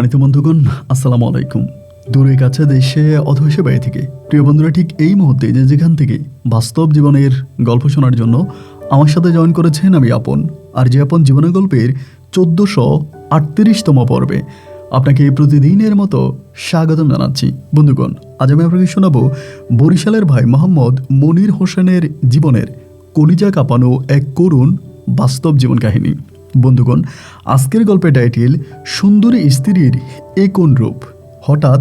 সম্মানিত বন্ধুগণ, আসসালামু আলাইকুম। দূরে কাছে দেশে অথবা সে বাইরে থেকে প্রিয় বন্ধুরা, ঠিক এই মুহূর্তে যে যেখান থেকে বাস্তব জীবনের গল্প শোনার জন্য আমার সাথে জয়েন করেছেন আমি আপন। আর যে আপন জীবনের গল্পের 1438তম পর্বে আপনাকে প্রতিদিনের মতো স্বাগতম জানাচ্ছি। বন্ধুগণ, আজ আমি আপনাকে শোনাবো বরিশালের ভাই মোহাম্মদ মনির হোসেনের জীবনের কলিজা কাঁপানো এক করুণ বাস্তব জীবন কাহিনী। বন্ধুগণ, আজকের গল্পের টাইটেল সুন্দরী স্ত্রীর এ কোন রূপ। হঠাৎ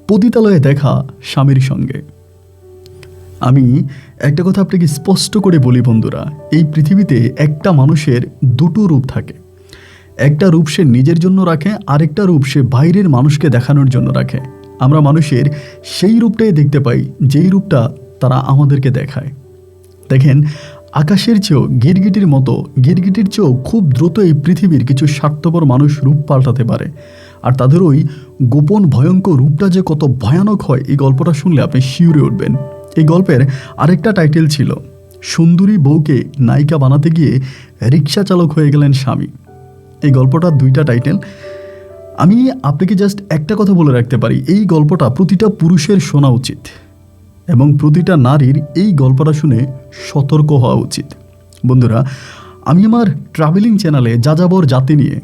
পতিতালয়ে দেখা স্বামীর সঙ্গে। আমি একটা কথা আপনাকে স্পষ্ট করে বলি বন্ধুরা, এই পৃথিবীতে একটা মানুষের দুটো রূপ থাকে। একটা রূপ সে নিজের জন্য রাখে, আরেকটা রূপ সে বাইরের মানুষকে দেখানোর জন্য রাখে। আমরা মানুষের সেই রূপটাই দেখতে পাই যেই রূপটা তারা আমাদেরকে দেখায়। দেখেন, আকাশের চেয়েও গিরগিটির চেয়েও খুব দ্রুত এই পৃথিবীর কিছু স্বার্থপর মানুষ রূপ পাল্টাতে পারে। আর তাদের ওই গোপন ভয়ঙ্কর রূপটা যে কত ভয়ানক হয়, এই গল্পটা শুনলে আপনি শিউরে উঠবেন। এই গল্পের আরেকটা টাইটেল ছিল সুন্দরী বউকে নায়িকা বানাতে গিয়ে রিক্সা চালক হয়ে গেলেন স্বামী। এই গল্পটার দুইটা টাইটেল। আমি আপনাকে জাস্ট একটা কথা বলে রাখতে পারি, এই গল্পটা প্রতিটা পুরুষের শোনা উচিত এবং প্রতিটা নারীর এই গল্পটা শুনে সতর্ক হওয়া উচিত। বন্ধুরা, আমি আমার ট্রাভেলিং চ্যানেলে যাযাবর জাতি নিয়ে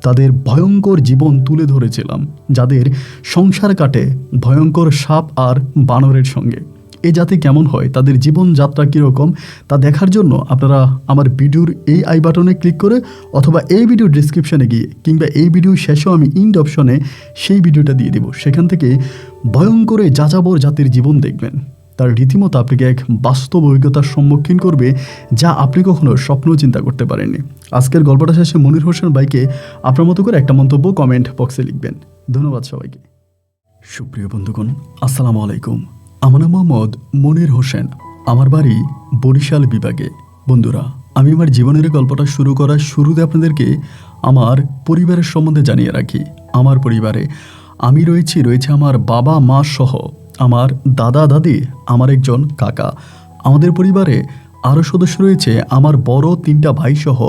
তাদের ভয়ঙ্কর জীবন তুলে ধরেছিলাম, যাদের সংসার কাটে ভয়ঙ্কর সাপ আর বানরের সঙ্গে। এই জাতি কেমন হয়, তাদের জীবনযাত্রা কীরকম, তা দেখার জন্য আপনারা আমার ভিডিওর এই আই বাটনে ক্লিক করে অথবা এই ভিডিও ডিসক্রিপশানে গিয়ে কিংবা এই ভিডিও শেষেও আমি ইন্ড অপশনে সেই ভিডিওটা দিয়ে দেব, সেখান থেকে ভয়ঙ্কর যাযাবর জাতির জীবন দেখবেন। তার রীতিমতো আপনাকে এক বাস্তব অভিজ্ঞতার সম্মুখীন করবে, যা আপনি কখনো স্বপ্নও চিন্তা করতে পারেননি। আজকের গল্পটা শেষে মনির হোসেন ভাইকে আপনার মতো করে একটা মন্তব্য কমেন্ট বক্সে লিখবেন। ধন্যবাদ সবাইকে। সুপ্রিয় বন্ধুগণ, আসসালামু আলাইকুম। আমার নাম মোহাম্মদ মনির হোসেন, আমার বাড়ি বরিশাল বিভাগে। বন্ধুরা, আমি আমার জীবনের গল্পটা শুরু করার শুরুতে আপনাদেরকে আমার পরিবারের সম্বন্ধে জানিয়ে রাখি। আমার পরিবারে আমি রয়েছে আমার বাবা মা সহ আমার দাদা দাদি, আমার একজন কাকা। আমাদের পরিবারে আরও সদস্য রয়েছে আমার বড় 3টা ভাই সহ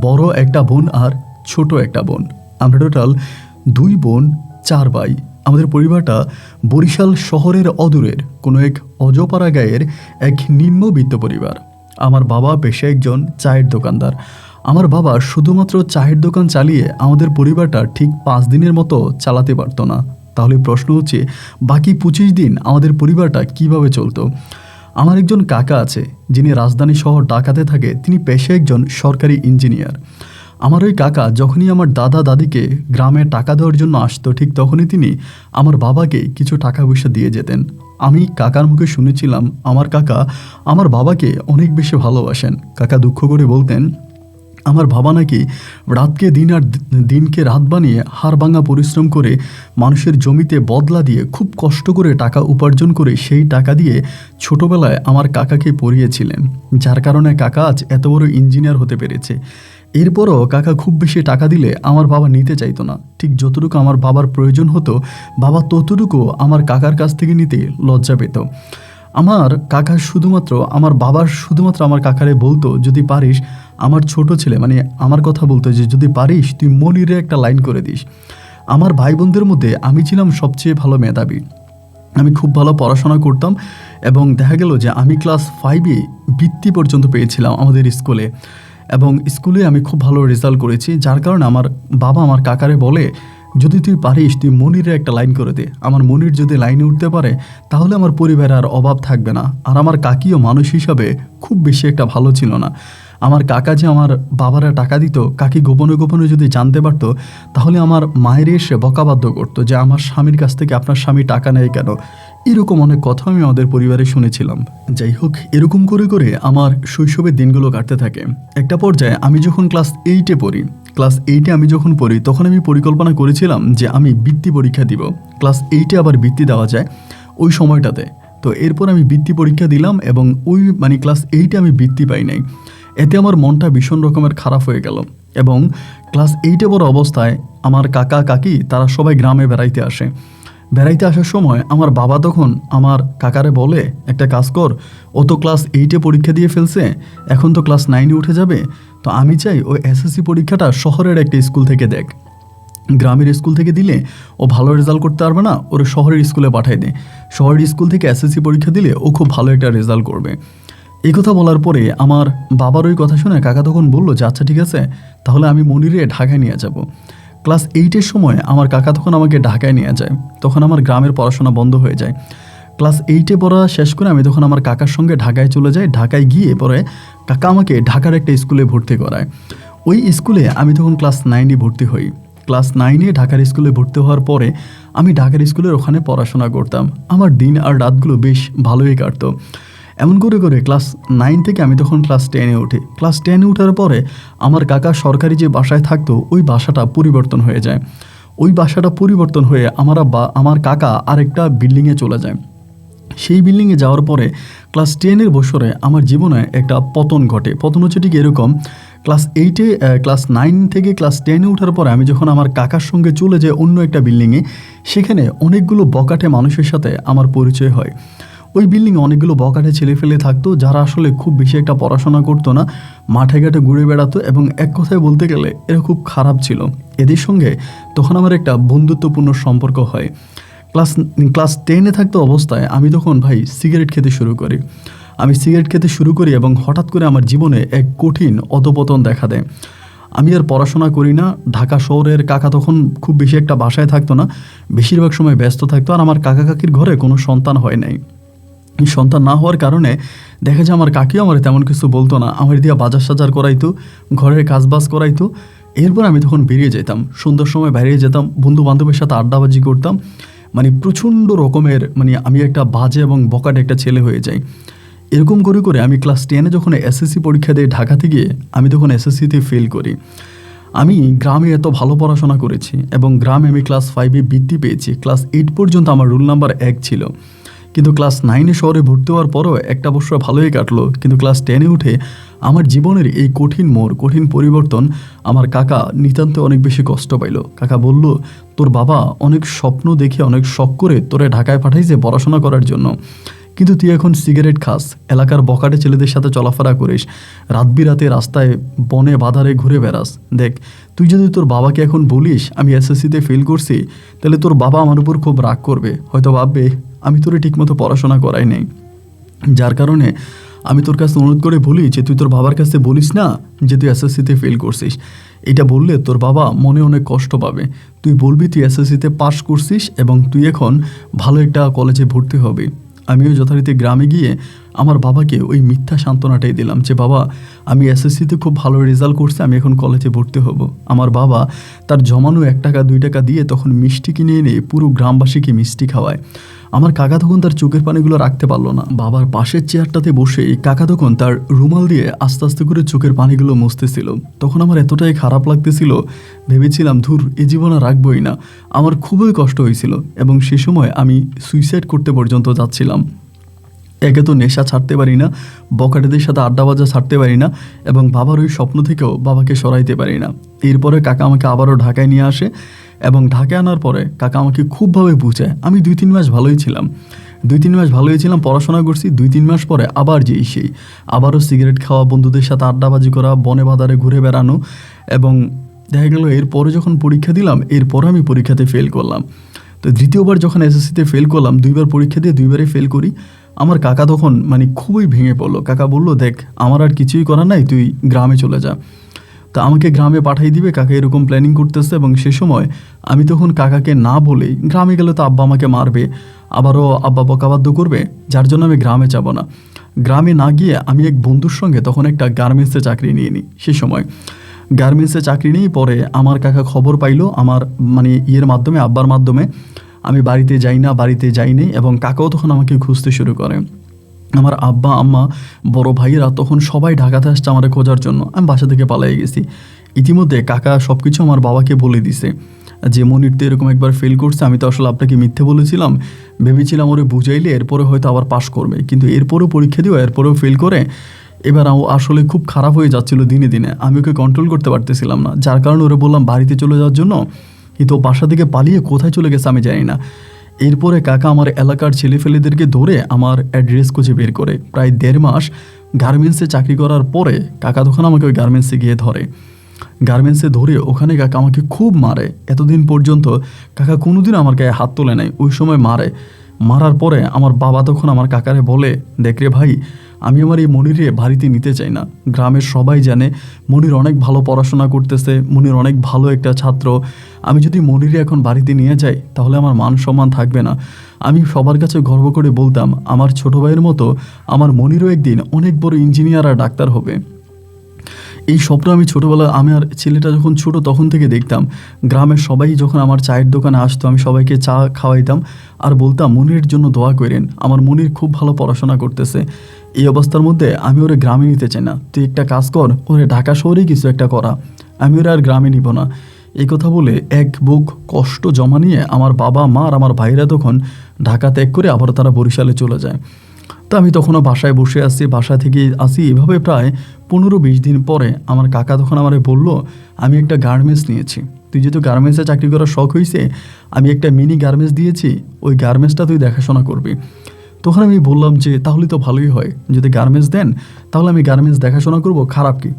বড় একটা বোন আর ছোট একটা বোন। আমরা টোটাল 2 বোন 4 ভাই। আমাদের পরিবারটা বরিশাল শহরের অদূরের কোনো এক অজপাড়া গাঁয়ের এক নিম্নবিত্ত পরিবার। আমার বাবা পেশায় একজন চায়ের দোকানদার। আমার বাবা শুধুমাত্র চায়ের দোকান চালিয়ে আমাদের পরিবারটা ঠিক 5 দিনের মতো চালাতে পারতো না। তাহলে প্রশ্ন হচ্ছে, বাকি 25 দিন আমাদের পরিবারটা কিভাবে চলতো? আমার একজন কাকা আছে, যিনি রাজধানী শহর ঢাকাতে থাকে। তিনি পেশায় একজন সরকারি ইঞ্জিনিয়ার। আমার ওই কাকা যখনই আমার দাদা দাদিকে গ্রামে টাকা দেওয়ার জন্য আসতো, ঠিক তখনই তিনি আমার বাবাকে কিছু টাকা পয়সা দিয়ে যেতেন। আমি কাকার মুখে শুনেছিলাম আমার কাকা আমার বাবাকে অনেক বেশি ভালোবাসেন। কাকা দুঃখ করে বলতেন, আমার বাবা নাকি রাতকে দিন আর দিনকে রাত বানিয়ে হাড়ভাঙা পরিশ্রম করে মানুষের জমিতে বদলা দিয়ে খুব কষ্ট করে টাকা উপার্জন করে সেই টাকা দিয়ে ছোটবেলায় আমার কাকাকে পড়িয়েছিলেন, যার কারণে কাকা আজ এত বড় ইঞ্জিনিয়ার হতে পেরেছে। এরপরও কাকা খুব বেশি টাকা দিলে আমার বাবা নিতে চাইতো না। ঠিক যতটুকু আমার বাবার প্রয়োজন হতো, বাবা ততটুকু আমার কাকার কাছ থেকে নিতে লজ্জা পেত। আমার কাকা আমার বাবার কাকারে বলতো, যদি পারিস আমার ছোট ছেলে মানে আমার কথা বলতো যে যদি পারিস তুই মনিরে একটা লাইন করে দিস। আমার ভাই বোনদের মধ্যে আমি ছিলাম সবচেয়ে ভালো মেধাবী। আমি খুব ভালো পড়াশোনা করতাম এবং দেখা গেল যে আমি ক্লাস 5-এ বৃত্তি পর্যন্ত পেয়েছিলাম আমাদের স্কুলে, এবং স্কুলে আমি খুব ভালো রেজাল্ট করেছি। যার কারণে আমার বাবা আমার কাকারে বলে, যদি তুই পারিস তুই মনিরে একটা লাইন করে দে। আমার মনির যদি লাইনে উঠতে পারে তাহলে আমার পরিবারে আর অভাব থাকবে না। আর আমার কাকিও মানুষ হিসাবে খুব বেশি একটা ভালো ছিল না। আমার কাকা যে আমার বাবারা টাকা দিত, কাকি গোপনে গোপনে যদি জানতে পারতো তাহলে আমার মায়ের এসে বকাবাধ্য করতো যে আমার স্বামীর কাছ থেকে আপনার স্বামী টাকা নেয় কেন। এরকম অনেক কথা আমি আমাদের পরিবারে শুনেছিলাম। যাই হোক, এরকম করে করে আমার শৈশবের দিনগুলো কাটতে থাকে। একটা পর্যায়ে আমি যখন ক্লাস 8-এ পড়ি, তখন আমি পরিকল্পনা করেছিলাম যে আমি বৃত্তি পরীক্ষা দিব। ক্লাস 8-এ আবার বৃত্তি দেওয়া যায় ওই সময়টাতে। তো এরপর আমি বৃত্তি পরীক্ষা দিলাম এবং ক্লাস 8-এ আমি বৃত্তি পাই নাই। এতে আমার মনটা ভীষণ রকমের খারাপ হয়ে গেল। এবং ক্লাস 8-এ পড়া অবস্থায় আমার কাকা কাকি তারা সবাই গ্রামে বেড়াইতে আসার সময় আমার বাবা তখন আমার কাকারে বলে, একটা কাজ কর, ও তো ক্লাস 8-এ পরীক্ষা দিয়ে ফেলছে, এখন তো ক্লাস 9-এ উঠে যাবে, তো আমি চাই ওই এসএসসি পরীক্ষাটা শহরের একটা স্কুল থেকে দেখ। গ্রামের স্কুল থেকে দিলে ও ভালো রেজাল্ট করতে পারবে না, ওরে শহরের স্কুলে পাঠাই দে, শহরের স্কুল থেকে এসএসসি পরীক্ষা দিলে ও খুব ভালো একটা রেজাল্ট করবে। এই কথা বলার পরে আমার বাবার ওই কথা শুনে কাকা তখন বললো যে আচ্ছা ঠিক আছে, তাহলে আমি মনিরে ঢাকায় নিয়ে যাব। ক্লাস 8-এর সময় আমার কাকা তখন আমাকে ঢাকায় নিয়ে যায়। তখন আমার গ্রামের পড়াশোনা বন্ধ হয়ে যায়। ক্লাস 8-এ পড়া শেষ করে আমি তখন আমার কাকার সঙ্গে ঢাকায় চলে যাই। ঢাকায় গিয়ে পরে কাকা আমাকে ঢাকার একটা স্কুলে ভর্তি করায়। ওই স্কুলে আমি তখন ক্লাস 9-এ ভর্তি হই। ক্লাস 9-এ ঢাকার স্কুলে ভর্তি হওয়ার পরে আমি ঢাকার স্কুলের ওখানে পড়াশোনা করতাম। আমার দিন আর রাতগুলো বেশ ভালোই কাটতো। এমন করে করে ক্লাস 9 থেকে আমি তখন ক্লাস 10-এ উঠি। ক্লাস 10-এ ওঠার পরে আমার কাকা সরকারি যে বাসায় থাকতো ওই বাসাটা পরিবর্তন হয়ে যায়। ওই বাসাটা পরিবর্তন হয়ে আমার কাকা আরেকটা বিল্ডিংয়ে চলে যায়। সেই বিল্ডিংয়ে যাওয়ার পরে ক্লাস 10-এর বছরে আমার জীবনে একটা পতন ঘটে। পতন হচ্ছে ঠিক এরকম, ক্লাস 9 থেকে ক্লাস 10-এ ওঠার পরে আমি যখন আমার কাকার সঙ্গে চলে যাই অন্য একটা বিল্ডিংয়ে, সেখানে অনেকগুলো বকাটে মানুষের সাথে আমার পরিচয় হয়। ওই বিল্ডিংয়ে অনেকগুলো বকাটে ছেলেফেলে থাকতো যারা আসলে খুব বেশি একটা পড়াশোনা করতো না, মাঠে ঘাটে ঘুরে বেড়াতো এবং এক কথায় বলতে গেলে এরা খুব খারাপ ছিল। এদের সঙ্গে তখন আমার একটা বন্ধুত্বপূর্ণ সম্পর্ক হয়। ক্লাস 10-এ থাকতে অবস্থায় আমি তখন ভাই সিগারেট খেতে শুরু করি। আমি সিগারেট খেতে শুরু করি এবং হঠাৎ করে আমার জীবনে এক কঠিন অধপতন দেখা দেয়। আমি আর পড়াশোনা করি না। ঢাকা শহরের কাকা তখন খুব বেশি একটা বাসায় থাকতো না, বেশিরভাগ সময় ব্যস্ত থাকতো। আর আমার কাকা কাকির ঘরে কোনো সন্তান হয় নাই। এই সন্তান না হওয়ার কারণে দেখা যায় আমার কাকিও আমার তেমন কিছু বলতো না, আমার দিয়ে বাজার সাজার করাইতো, ঘরের কাজবাজ করাইতো। এরপর আমি তখন বেরিয়ে যেতাম, সন্ধ্যার সময় বেরিয়ে যেতাম, বন্ধু বান্ধবের সাথে আড্ডাবাজি করতাম। মানে প্রচণ্ড রকমের আমি একটা বাজে এবং বকাটে একটা ছেলে হয়ে যাই। এরকম করে করে আমি ক্লাস 10-এ যখন এসএসসি পরীক্ষা দিয়ে ঢাকাতে গিয়ে আমি তখন এসএসসিতে ফেল করি। আমি গ্রামে এত ভালো পড়াশোনা করেছি এবং গ্রামে আমি ক্লাস 5-এ বৃত্তি পেয়েছি। ক্লাস 8 পর্যন্ত আমার রোল নাম্বার 1 ছিল। কিন্তু ক্লাস 9-এ শহরে ভর্তি হওয়ার পরও একটা বছর ভালোই কাটলো। কিন্তু ক্লাস 10-এ উঠে আমার জীবনের এই কঠিন মোড়, কঠিন পরিবর্তন আমার কাকা নিতান্ত অনেক বেশি কষ্ট পাইল। কাকা বলল, তোর বাবা অনেক স্বপ্ন দেখে অনেক শখ করে তোরে ঢাকায় পাঠাইছে পড়াশোনা করার জন্য, কিন্তু তুই এখন সিগারেট খাস, এলাকার বকাটে ছেলেদের সাথে চলাফেরা করিস, রাত বিরাতে রাস্তায় বনে বাধারে ঘুরে বেড়াস। দেখ, তুই যদি তোর বাবাকে এখন বলিস আমি এসএসসিতে ফেল করছি, তাহলে তোর বাবা আমার উপর খুব রাগ করবে, হয়তো ভাববে আমি তোরে ঠিকমতো পড়াশোনা করাই নাই। যার কারণে আমি তোর কাছে অনুরোধ করে বলি যে তুই তোর বাবার কাছে বলিস না যে তুই এসএসসিতে ফেল করছিস। এটা বললে তোর বাবা মনে অনেক কষ্ট পাবে। তুই বলবি তুই এসএসসিতে পাস করছিস এবং তুই এখন ভালো একটা কলেজে ভর্তি হবি। আমিও যথারীতি গ্রামে গিয়ে আমার বাবাকে ওই মিথ্যা সান্ত্বনাটাই দিলাম যে বাবা, আমি এসএসসিতে খুব ভালো রেজাল্ট করছি, আমি এখন কলেজে ভর্তি হব। আমার বাবা তার জমানো 1 টাকা 2 টাকা দিয়ে তখন মিষ্টি কিনে এনে পুরো গ্রামবাসীকে মিষ্টি খাওয়ায়। আমার কাকা তখন তার চোখের পানিগুলো রাখতে পারলো না। বাবার পাশের চেয়ারটাতে বসে কাকা তখন তার রুমাল দিয়ে আস্তে আস্তে করে চোখের পানিগুলো মুছতেছিল। তখন আমার এতটাই খারাপ লাগতেছিল, ভেবেছিলাম ধুর, এ জীবন আর রাখবই না। আমার খুবই কষ্ট হয়েছিল এবং সে সময় আমি সুইসাইড করতে পর্যন্ত যাচ্ছিলাম। একে তো নেশা ছাড়তে পারি না, বকাটেদের সাথে আড্ডাবাজা ছাড়তে পারি না এবং বাবার ওই স্বপ্ন থেকেও বাবাকে সরাইতে পারি না। এরপরে কাকা আমাকে আবারও ঢাকায় নিয়ে আসে এবং ঢাকায় আনার পরে কাকা আমাকে খুবভাবে বুঝায়। আমি 2-3 মাস ভালোই ছিলাম, পড়াশোনা করছি। 2-3 মাস পরে আবার সেই আবারও সিগারেট খাওয়া, বন্ধুদের সাথে আড্ডাবাজি করা, বনে বাজারে ঘুরে বেড়ানো এবং দেখা গেল এরপরে যখন পরীক্ষা দিলাম, এরপরে আমি পরীক্ষাতে ফেল করলাম। তো দ্বিতীয়বার যখন এসএসসিতে ফেল করলাম, 2বার পরীক্ষা দিয়ে 2বারই ফেল করি। আমার কাকা তখন খুবই ভেঙে পড়লো। কাকা বলল, দেখ আমার আর কিছুই করার নাই, তুই গ্রামে চলে যা। তা আমাকে গ্রামে পাঠিয়ে দিবে, কাকা এরকম প্ল্যানিং করতেছে। এবং সে সময় আমি তখন কাকাকে না বলেই, গ্রামে গেলে তো আব্বা আমাকে মারবে, আবারও আব্বা বকাবাধ্য করবে, যার জন্য আমি গ্রামে যাব না। গ্রামে না গিয়ে আমি এক বন্ধুর সঙ্গে তখন একটা গার্মেন্টসে চাকরি নিয়ে নিই। সে সময় গার্মেন্টসে চাকরি নিয়ে পরে আমার কাকা খবর পাইলো আমার মাধ্যমে, আব্বার মাধ্যমে। আমি বাড়িতে যাই নেই এবং কাকাও তখন আমাকে খুঁজতে শুরু করে। আমার আব্বা আম্মা বড় ভাইয়েরা তখন সবাই ঢাকাতে আসছে আমার খোঁজার জন্য। আমি বাসা থেকে পালিয়ে গেছি। ইতিমধ্যে কাকা সব কিছু আমার বাবাকে বলে দিছে যে মনির তো এরকম একবার ফেল করছে, আমি তো আসলে আপনাকে মিথ্যে বলেছিলাম, ভেবেছিলাম ওরে বুঝাইলে এরপরে হয়তো আবার পাশ করবে, কিন্তু এরপরেও পরীক্ষা দিও, এরপরেও ফেল করে। এবার আসলে খুব খারাপ হয়ে যাচ্ছিল দিনে দিনে, আমি ওকে কন্ট্রোল করতে পারতেছিলাম না। যার কারণে ওরে বললাম বাড়িতে চলে যাওয়ার জন্য, কিন্তু বাসা থেকে পালিয়ে কোথায় চলে গেছে আমি জানি না। এরপরে কাকা আমার এলাকার ছেলেফেলেদেরকে ধরে আমার অ্যাড্রেস খুঁজে বের করে। প্রায় 1.5 মাস গার্মেন্টসে চাকরি করার পরে কাকা তখন আমাকে ওই গার্মেন্টসে গিয়ে ধরে। গার্মেন্টসে ধরে ওখানে কাকা আমাকে খুব মারে। এতদিন পর্যন্ত কাকা কোনোদিন আমার গায়ে হাত তোলে নাই, ওই সময় মারে। মারার পরে আমার বাবা তখন আমার কাকারে বলে, দেখ রে ভাই, আমি আমার এই মনিরে বাড়িতে নিতে চাই না। গ্রামের সবাই জানে মনির অনেক ভালো পড়াশোনা করতেছে, মনির অনেক ভালো একটা ছাত্র। আমি যদি মনিরে এখন বাড়িতে নিয়ে যাই তাহলে আমার মান সম্মান থাকবে না। আমি সবার কাছে গর্ব করে বলতাম আমার ছোটো ভাইয়ের মতো আমার মনিরও একদিন অনেক বড় ইঞ্জিনিয়ার আর ডাক্তার হবে। এই স্বপ্ন আমি ছোটোবেলা, আমার ছেলেটা যখন ছোট তখন থেকে দেখতাম। গ্রামের সবাই যখন আমার চায়ের দোকানে আসতো আমি সবাইকে চা খাওয়াইতাম আর বলতাম মনিরের জন্য দোয়া করেন, আমার মনির খুব ভালো পড়াশোনা করতেছে। এই অবস্থার মধ্যে আমি ওরে গ্রামে নিতে চাই না, তুই একটা কাজ কর, ওরে ঢাকা শহরেই কিছু একটা করা, আমি ওরা আর গ্রামে নিব না। এই কথা বলে এক বুক কষ্ট জমা নিয়ে আমার বাবা মা আর আমার ভাইরা তখন ঢাকা ত্যাগ করে আবার তারা বরিশালে চলে যায়। তো আমি তখনও বাসায় বসে আসছি, বাসা থেকে আসি। এভাবে প্রায় 15-20 দিন পরে আমার কাকা তখন আমারে বলল, আমি একটা গার্মেন্টস নিয়েছি, তুই যেহেতু গার্মেন্টসে চাকরি করার শখ হয়েছে, আমি একটা মিনি গার্মেন্টস দিয়েছি, ওই গার্মেন্টসটা তুই দেখাশোনা করবি। তখন আমি বললাম যে তাহলে তো ভালোই হয়, যদি গার্মেন্টস দেন তাহলে আমি গার্মেন্টস দেখাশোনা করব, খারাপ কি।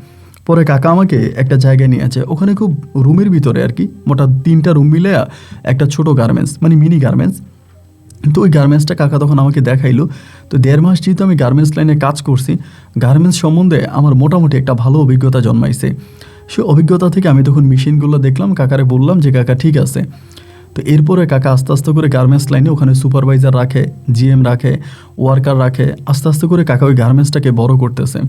পরে কাকা আমাকে একটা জায়গায় নিয়ে আছে, ওখানে খুব রুমের ভিতরে আর কি, মোটা 3টা রুম মিলে একটা ছোট গার্মেন্টস, মানে মিনি গার্মেন্টস। তো ওই গার্মেন্টসটা কাকা তখন আমাকে দেখাইলো। তো 1.5 মাস যেহেতু আমি গার্মেন্টস লাইনে কাজ করছি, গার্মেন্টস সম্বন্ধে আমার মোটামুটি একটা ভালো অভিজ্ঞতা জন্মাইছে। সে অভিজ্ঞতা থেকে আমি তখন মেশিনগুলো দেখলাম, কাকারে বললাম যে কাকা ঠিক আছে। তো এরপরে কাকা আস্তে আস্তে করে গার্মেন্টস লাইনে ওখানে সুপারভাইজার রাখে, জিএম রাখে, ওয়ার্কার রাখে, আস্তে আস্তে করে কাকা ওই গার্মেন্টসটাকে বড় করতেছে।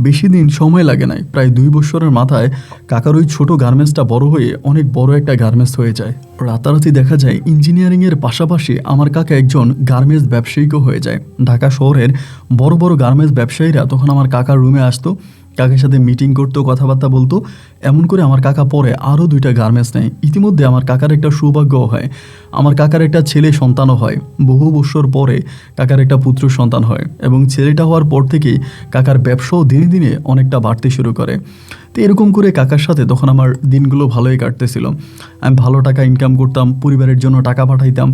বেশি দিন সময় লাগে নাই, প্রায় 2 বছরের মাথায় কাকার ওই ছোটো গার্মেন্টসটা বড় হয়ে অনেক বড় একটা গার্মেন্টস হয়ে যায়। রাতারাতি দেখা যায় ইঞ্জিনিয়ারিংয়ের পাশাপাশি আমার কাকা একজন গার্মেন্টস ব্যবসায়িকও হয়ে যায়। ঢাকা শহরের বড় বড় গার্মেন্টস ব্যবসায়ীরা তখন আমার কাকার রুমে আসতো, কাকার সাথে মিটিং করতো, কথাবার্তা বলতো। এমন করে আমার কাকা পরে আরও 2টা গার্মেন্টস নেয়। ইতিমধ্যে আমার কাকার একটা সৌভাগ্যও হয়, আমার কাকার একটা ছেলে সন্তানও হয়। বহু বছর পরে কাকার একটা পুত্র সন্তান হয় এবং ছেলেটা হওয়ার পর থেকেই কাকার ব্যবসাও দিনে দিনে অনেকটা বাড়তে শুরু করে। তো এরকম করে কাকার সাথে তখন আমার দিনগুলো ভালোই কাটতেছিল। আমি ভালো টাকা ইনকাম করতাম, পরিবারের জন্য টাকা পাঠাইতাম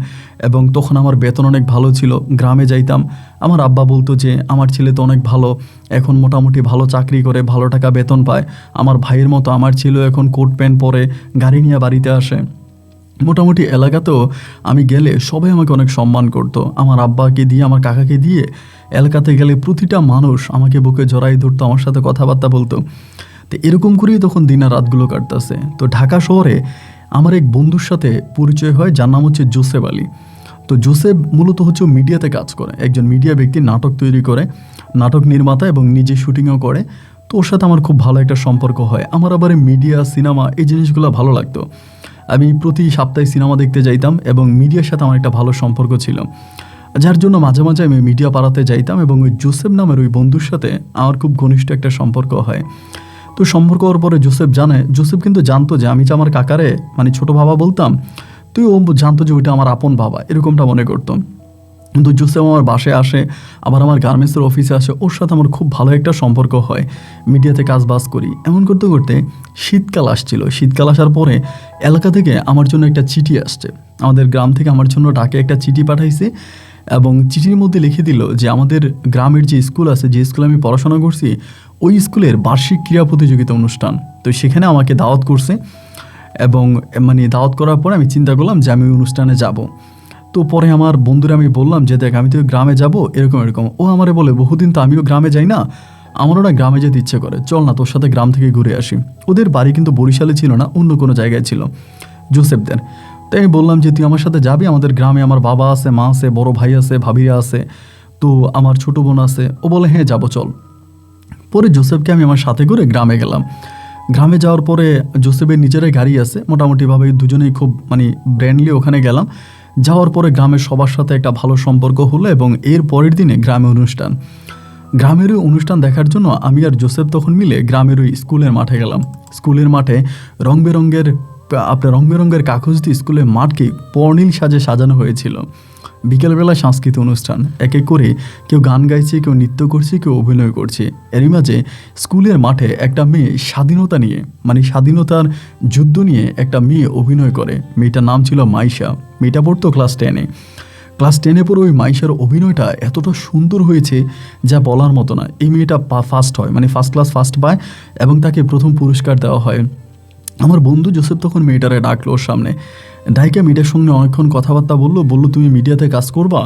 এবং তখন আমার বেতন অনেক ভালো ছিল। গ্রামে যাইতাম, আমার আব্বা বলতো যে আমার ছেলে তো অনেক ভালো, এখন মোটামুটি ভালো চাকরি করে ভালো টাকা বেতন পায়। আমার ভাইয়ের মতো আমার ছেলেও এখন কোট প্যান্ট পরে গাড়ি নিয়ে বাড়িতে আসে। মোটামুটি এলাকাতেও আমি গেলে সবাই আমাকে অনেক সম্মান করতো। আমার আব্বাকে দিয়ে, আমার কাকাকে দিয়ে এলাকাতে গেলে প্রতিটা মানুষ আমাকে বুকে জড়াই ধরতো, আমার সাথে কথাবার্তা বলতো। তো এরকম করেই তখন দিনের রাতগুলো কাটতেছে। তো ঢাকা শহরে আমার এক বন্ধুর সাথে পরিচয় হয়, যার নাম হচ্ছে জোসেফ আলী। তো জোসেফ মূলত হচ্ছে মিডিয়াতে কাজ করে, একজন মিডিয়া ব্যক্তি, নাটক তৈরি করে, নাটক নির্মাতা এবং নিজে শুটিংও করে। তো ওর সাথে আমার খুব ভালো একটা সম্পর্ক হয়। আমার আবার মিডিয়া, সিনেমা এই জিনিসগুলো ভালো লাগতো। আমি প্রতি সপ্তাহে সিনেমা দেখতে যাইতাম এবং মিডিয়ার সাথে আমার একটা ভালো সম্পর্ক ছিল, যার জন্য মাঝে মাঝে আমি মিডিয়া পাড়াতে যাইতাম এবং ওই জোসেফ নামের ওই বন্ধুর সাথে আমার খুব ঘনিষ্ঠ একটা সম্পর্ক হয়। তো সম্পর্ক হওয়ার পরে জোসেফ কিন্তু জানতো যে আমি যে আমার কাকারে মানে ছোটো বাবা বলতাম, তুই ও জানতো যে ওইটা আমার আপন বাবা, এরকমটা মনে করতো। কিন্তু জোসেফ আমার বাসায় আসে, আবার আমার গার্মেন্টসের অফিসে আসে, ওর সাথে আমার খুব ভালো একটা সম্পর্ক হয়। মিডিয়াতে কাজ বাজ করি, এমন করতে করতে শীতকাল আসছিল। শীতকাল আসার পরে এলাকা থেকে আমার জন্য একটা চিঠি আসছে, আমাদের গ্রাম থেকে আমার জন্য ডাকে একটা চিঠি পাঠাইছে এবং চিঠির মধ্যে লিখে দিল যে আমাদের গ্রামের যে স্কুল আছে, যে স্কুলে আমি পড়াশোনা করছি, ওই স্কুলের বার্ষিক ক্রীড়া প্রতিযোগিতা অনুষ্ঠান, তো সেখানে আমাকে দাওয়াত করছে। এবং মানে দাওয়াত করার পরে আমি চিন্তা করলাম যে আমি ওই অনুষ্ঠানে যাব। তো পরে আমার বন্ধুরা আমি বললাম যে দেখ আমি তো গ্রামে যাব, এরকম এরকম। ও আমারে বলে বহুদিন তো আমিও গ্রামে যাই না, আমারও না গ্রামে যেতে ইচ্ছে করে, চল না তোর সাথে গ্রাম থেকে ঘুরে আসি। ওদের বাড়ি কিন্তু বরিশালে ছিল না, অন্য কোনো জায়গায় ছিল জোসেফদের। তাই আমি বললাম যে তুই আমার সাথে যাবি, আমাদের গ্রামে আমার বাবা আছে, মা আছে, বড় ভাই আছে, ভাবিরা আছে, তো আমার ছোটো বোন আছে। ও বলে হ্যাঁ যাবো চল। পরে জোসেফকে আমি আমার সাথে করে গ্রামে গেলাম। গ্রামে যাওয়ার পরে জোসেফের নিজেরাই গাড়ি আছে, মোটামুটিভাবে দুজনেই খুব মানে ব্র্যান্ডলি ওখানে গেলাম। যাওয়ার পরে গ্রামের সবার সাথে একটা ভালো সম্পর্ক হলো এবং এর পরের দিনে গ্রামের ওই অনুষ্ঠান দেখার জন্য আমি আর জোসেফ তখন মিলে গ্রামের ওই স্কুলের মাঠে গেলাম। স্কুলের মাঠে রং বেরঙের কাগজ দিয়ে স্কুলের মাঠকে পর্ণিল সাজে সাজানো হয়েছিল। বিকেলবেলা সাংস্কৃতিক অনুষ্ঠান, এক এক করে কেউ গান গাইছে, কেউ নৃত্য করছে, কেউ অভিনয় করছে। এরই মাঝে স্কুলের মাঠে একটা মেয়ে স্বাধীনতা নিয়ে, মানে স্বাধীনতার যুদ্ধ নিয়ে একটা মেয়ে অভিনয় করে। মেয়েটার নাম ছিল মাইশা, মেয়েটা পড়তো ক্লাস 10-এ। ক্লাস 10-এ পরে ওই মাইশার অভিনয়টা এতটা সুন্দর হয়েছে যা বলার মতো না। এই মেয়েটা ফার্স্ট হয়, মানে ফার্স্ট ক্লাস ফার্স্ট পায় এবং তাকে প্রথম পুরস্কার দেওয়া হয়। আমার বন্ধু জোসেফ তখন মেয়েটারে ডাকলো ওর সামনে, ডাইকা মেয়েটার সঙ্গে অনেকক্ষণ কথাবার্তা বললো তুমি মিডিয়াতে কাজ করবা,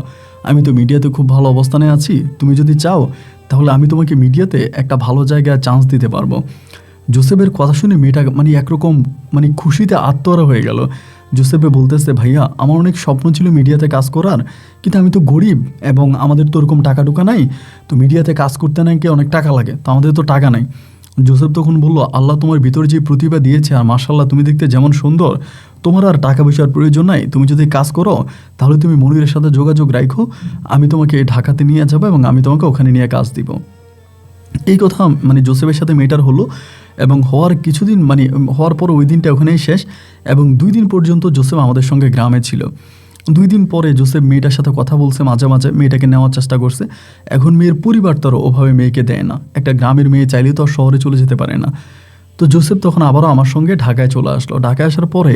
আমি তো মিডিয়াতে খুব ভালো অবস্থানে আছি, তুমি যদি চাও তাহলে আমি তোমাকে মিডিয়াতে একটা ভালো জায়গায় চান্স দিতে পারবো। জোসেফের কথা শুনে মেয়েটা মানে একরকম মানে খুশিতে আত্মহারা হয়ে গেল। জোসেফে বলতেছে, ভাইয়া আমার অনেক স্বপ্ন ছিল মিডিয়াতে কাজ করার, কিন্তু আমি তো গরিব এবং আমাদের তো ওরকম টাকা টুকা নাই, তো মিডিয়াতে কাজ করতে নাকি অনেক টাকা লাগে, তো আমাদের তো টাকা নাই। জোসেফ তখন বলল, আল্লাহ তোমার ভিতরে যে প্রতিভা দিয়েছে আর মাশাআল্লাহ তুমি দেখতে যেমন সুন্দর, তোমার আর টাকা পয়সার প্রয়োজন নাই, তুমি যদি কাজ করো তাহলে তুমি মনিরের সাথে যোগাযোগ রাখো, আমি তোমাকে ঢাকাতে নিয়ে যাবো এবং আমি তোমাকে ওখানে নিয়ে কাজ দিব। এই কথা মানে জোসেফের সাথে মেয়েটার হলো এবং হওয়ার কিছুদিন মানে হওয়ার পর ওই দিনটা ওখানেই শেষ এবং 2 দিন পর্যন্ত জোসেফ আমাদের সঙ্গে গ্রামে ছিল। 2 দিন পরে জোসেফ মেয়েটার সাথে কথা বলছে, মাঝে মাঝে মেয়েটাকে নেওয়ার চেষ্টা করছে। এখন মেয়ের পরিবার তার ওভাবে মেয়েকে দেয় না, একটা গ্রামের মেয়ে চাইলেও তো আর শহরে চলে যেতে পারে না। তো জোসেফ তখন আবারও আমার সঙ্গে ঢাকায় চলে আসলো। ঢাকায় আসার পরে,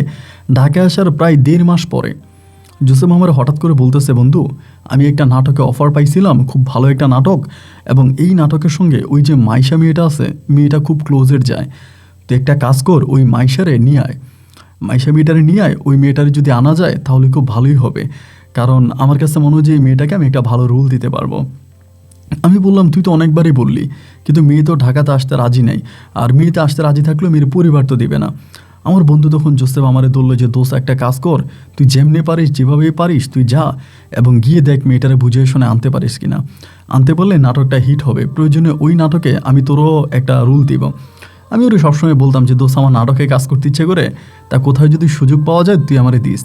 ঢাকায় আসার প্রায় 1.5 মাস পরে জোসেফ আমার হঠাৎ করে বলতেছে, বন্ধু আমি একটা নাটকে অফার পাইছিলাম, খুব ভালো একটা নাটক, এবং এই নাটকের সঙ্গে ওই যে মাইশা মেয়েটা আছে, মেয়েটা খুব ক্লোজের যায়, তো একটা কাজ কর ওই মাইশারে নিয়ে আয়, মাইশা মেয়েটারে নিয়ে আয়, ওই মেয়েটারে যদি আনা যায় তাহলে খুব ভালোই হবে, কারণ আমার কাছে মনে হয় যে এই মেয়েটাকে আমি একটা ভালো রোল দিতে পারবো। আমি বললাম, তুই তো অনেকবারই বললি, কিন্তু মেয়ে তো ঢাকাতে আসতে রাজি নাই, আর মেয়েতে আসতে রাজি থাকলেও মেয়ের পরিবার তো দেবে না। আমার বন্ধু তখন জোসেফ আমারে বললো যে, দোস্ত একটা কাজ কর, তুই যেমনি পারিস যেভাবেই পারিস তুই যা এবং গিয়ে দেখ মেয়েটারে বুঝিয়ে শুনে আনতে পারিস কিনা, আনতে পারলে নাটকটা হিট হবে, প্রয়োজনে ওই নাটকে আমি তোরও একটা রোল দিব। আমি ওরে সবসময় বলতাম যে, দোস্ত আমার নাটকে কাজ করতে ইচ্ছে করে, তা কোথায় যদি সুযোগ পাওয়া যায় তুই আমারে দিস।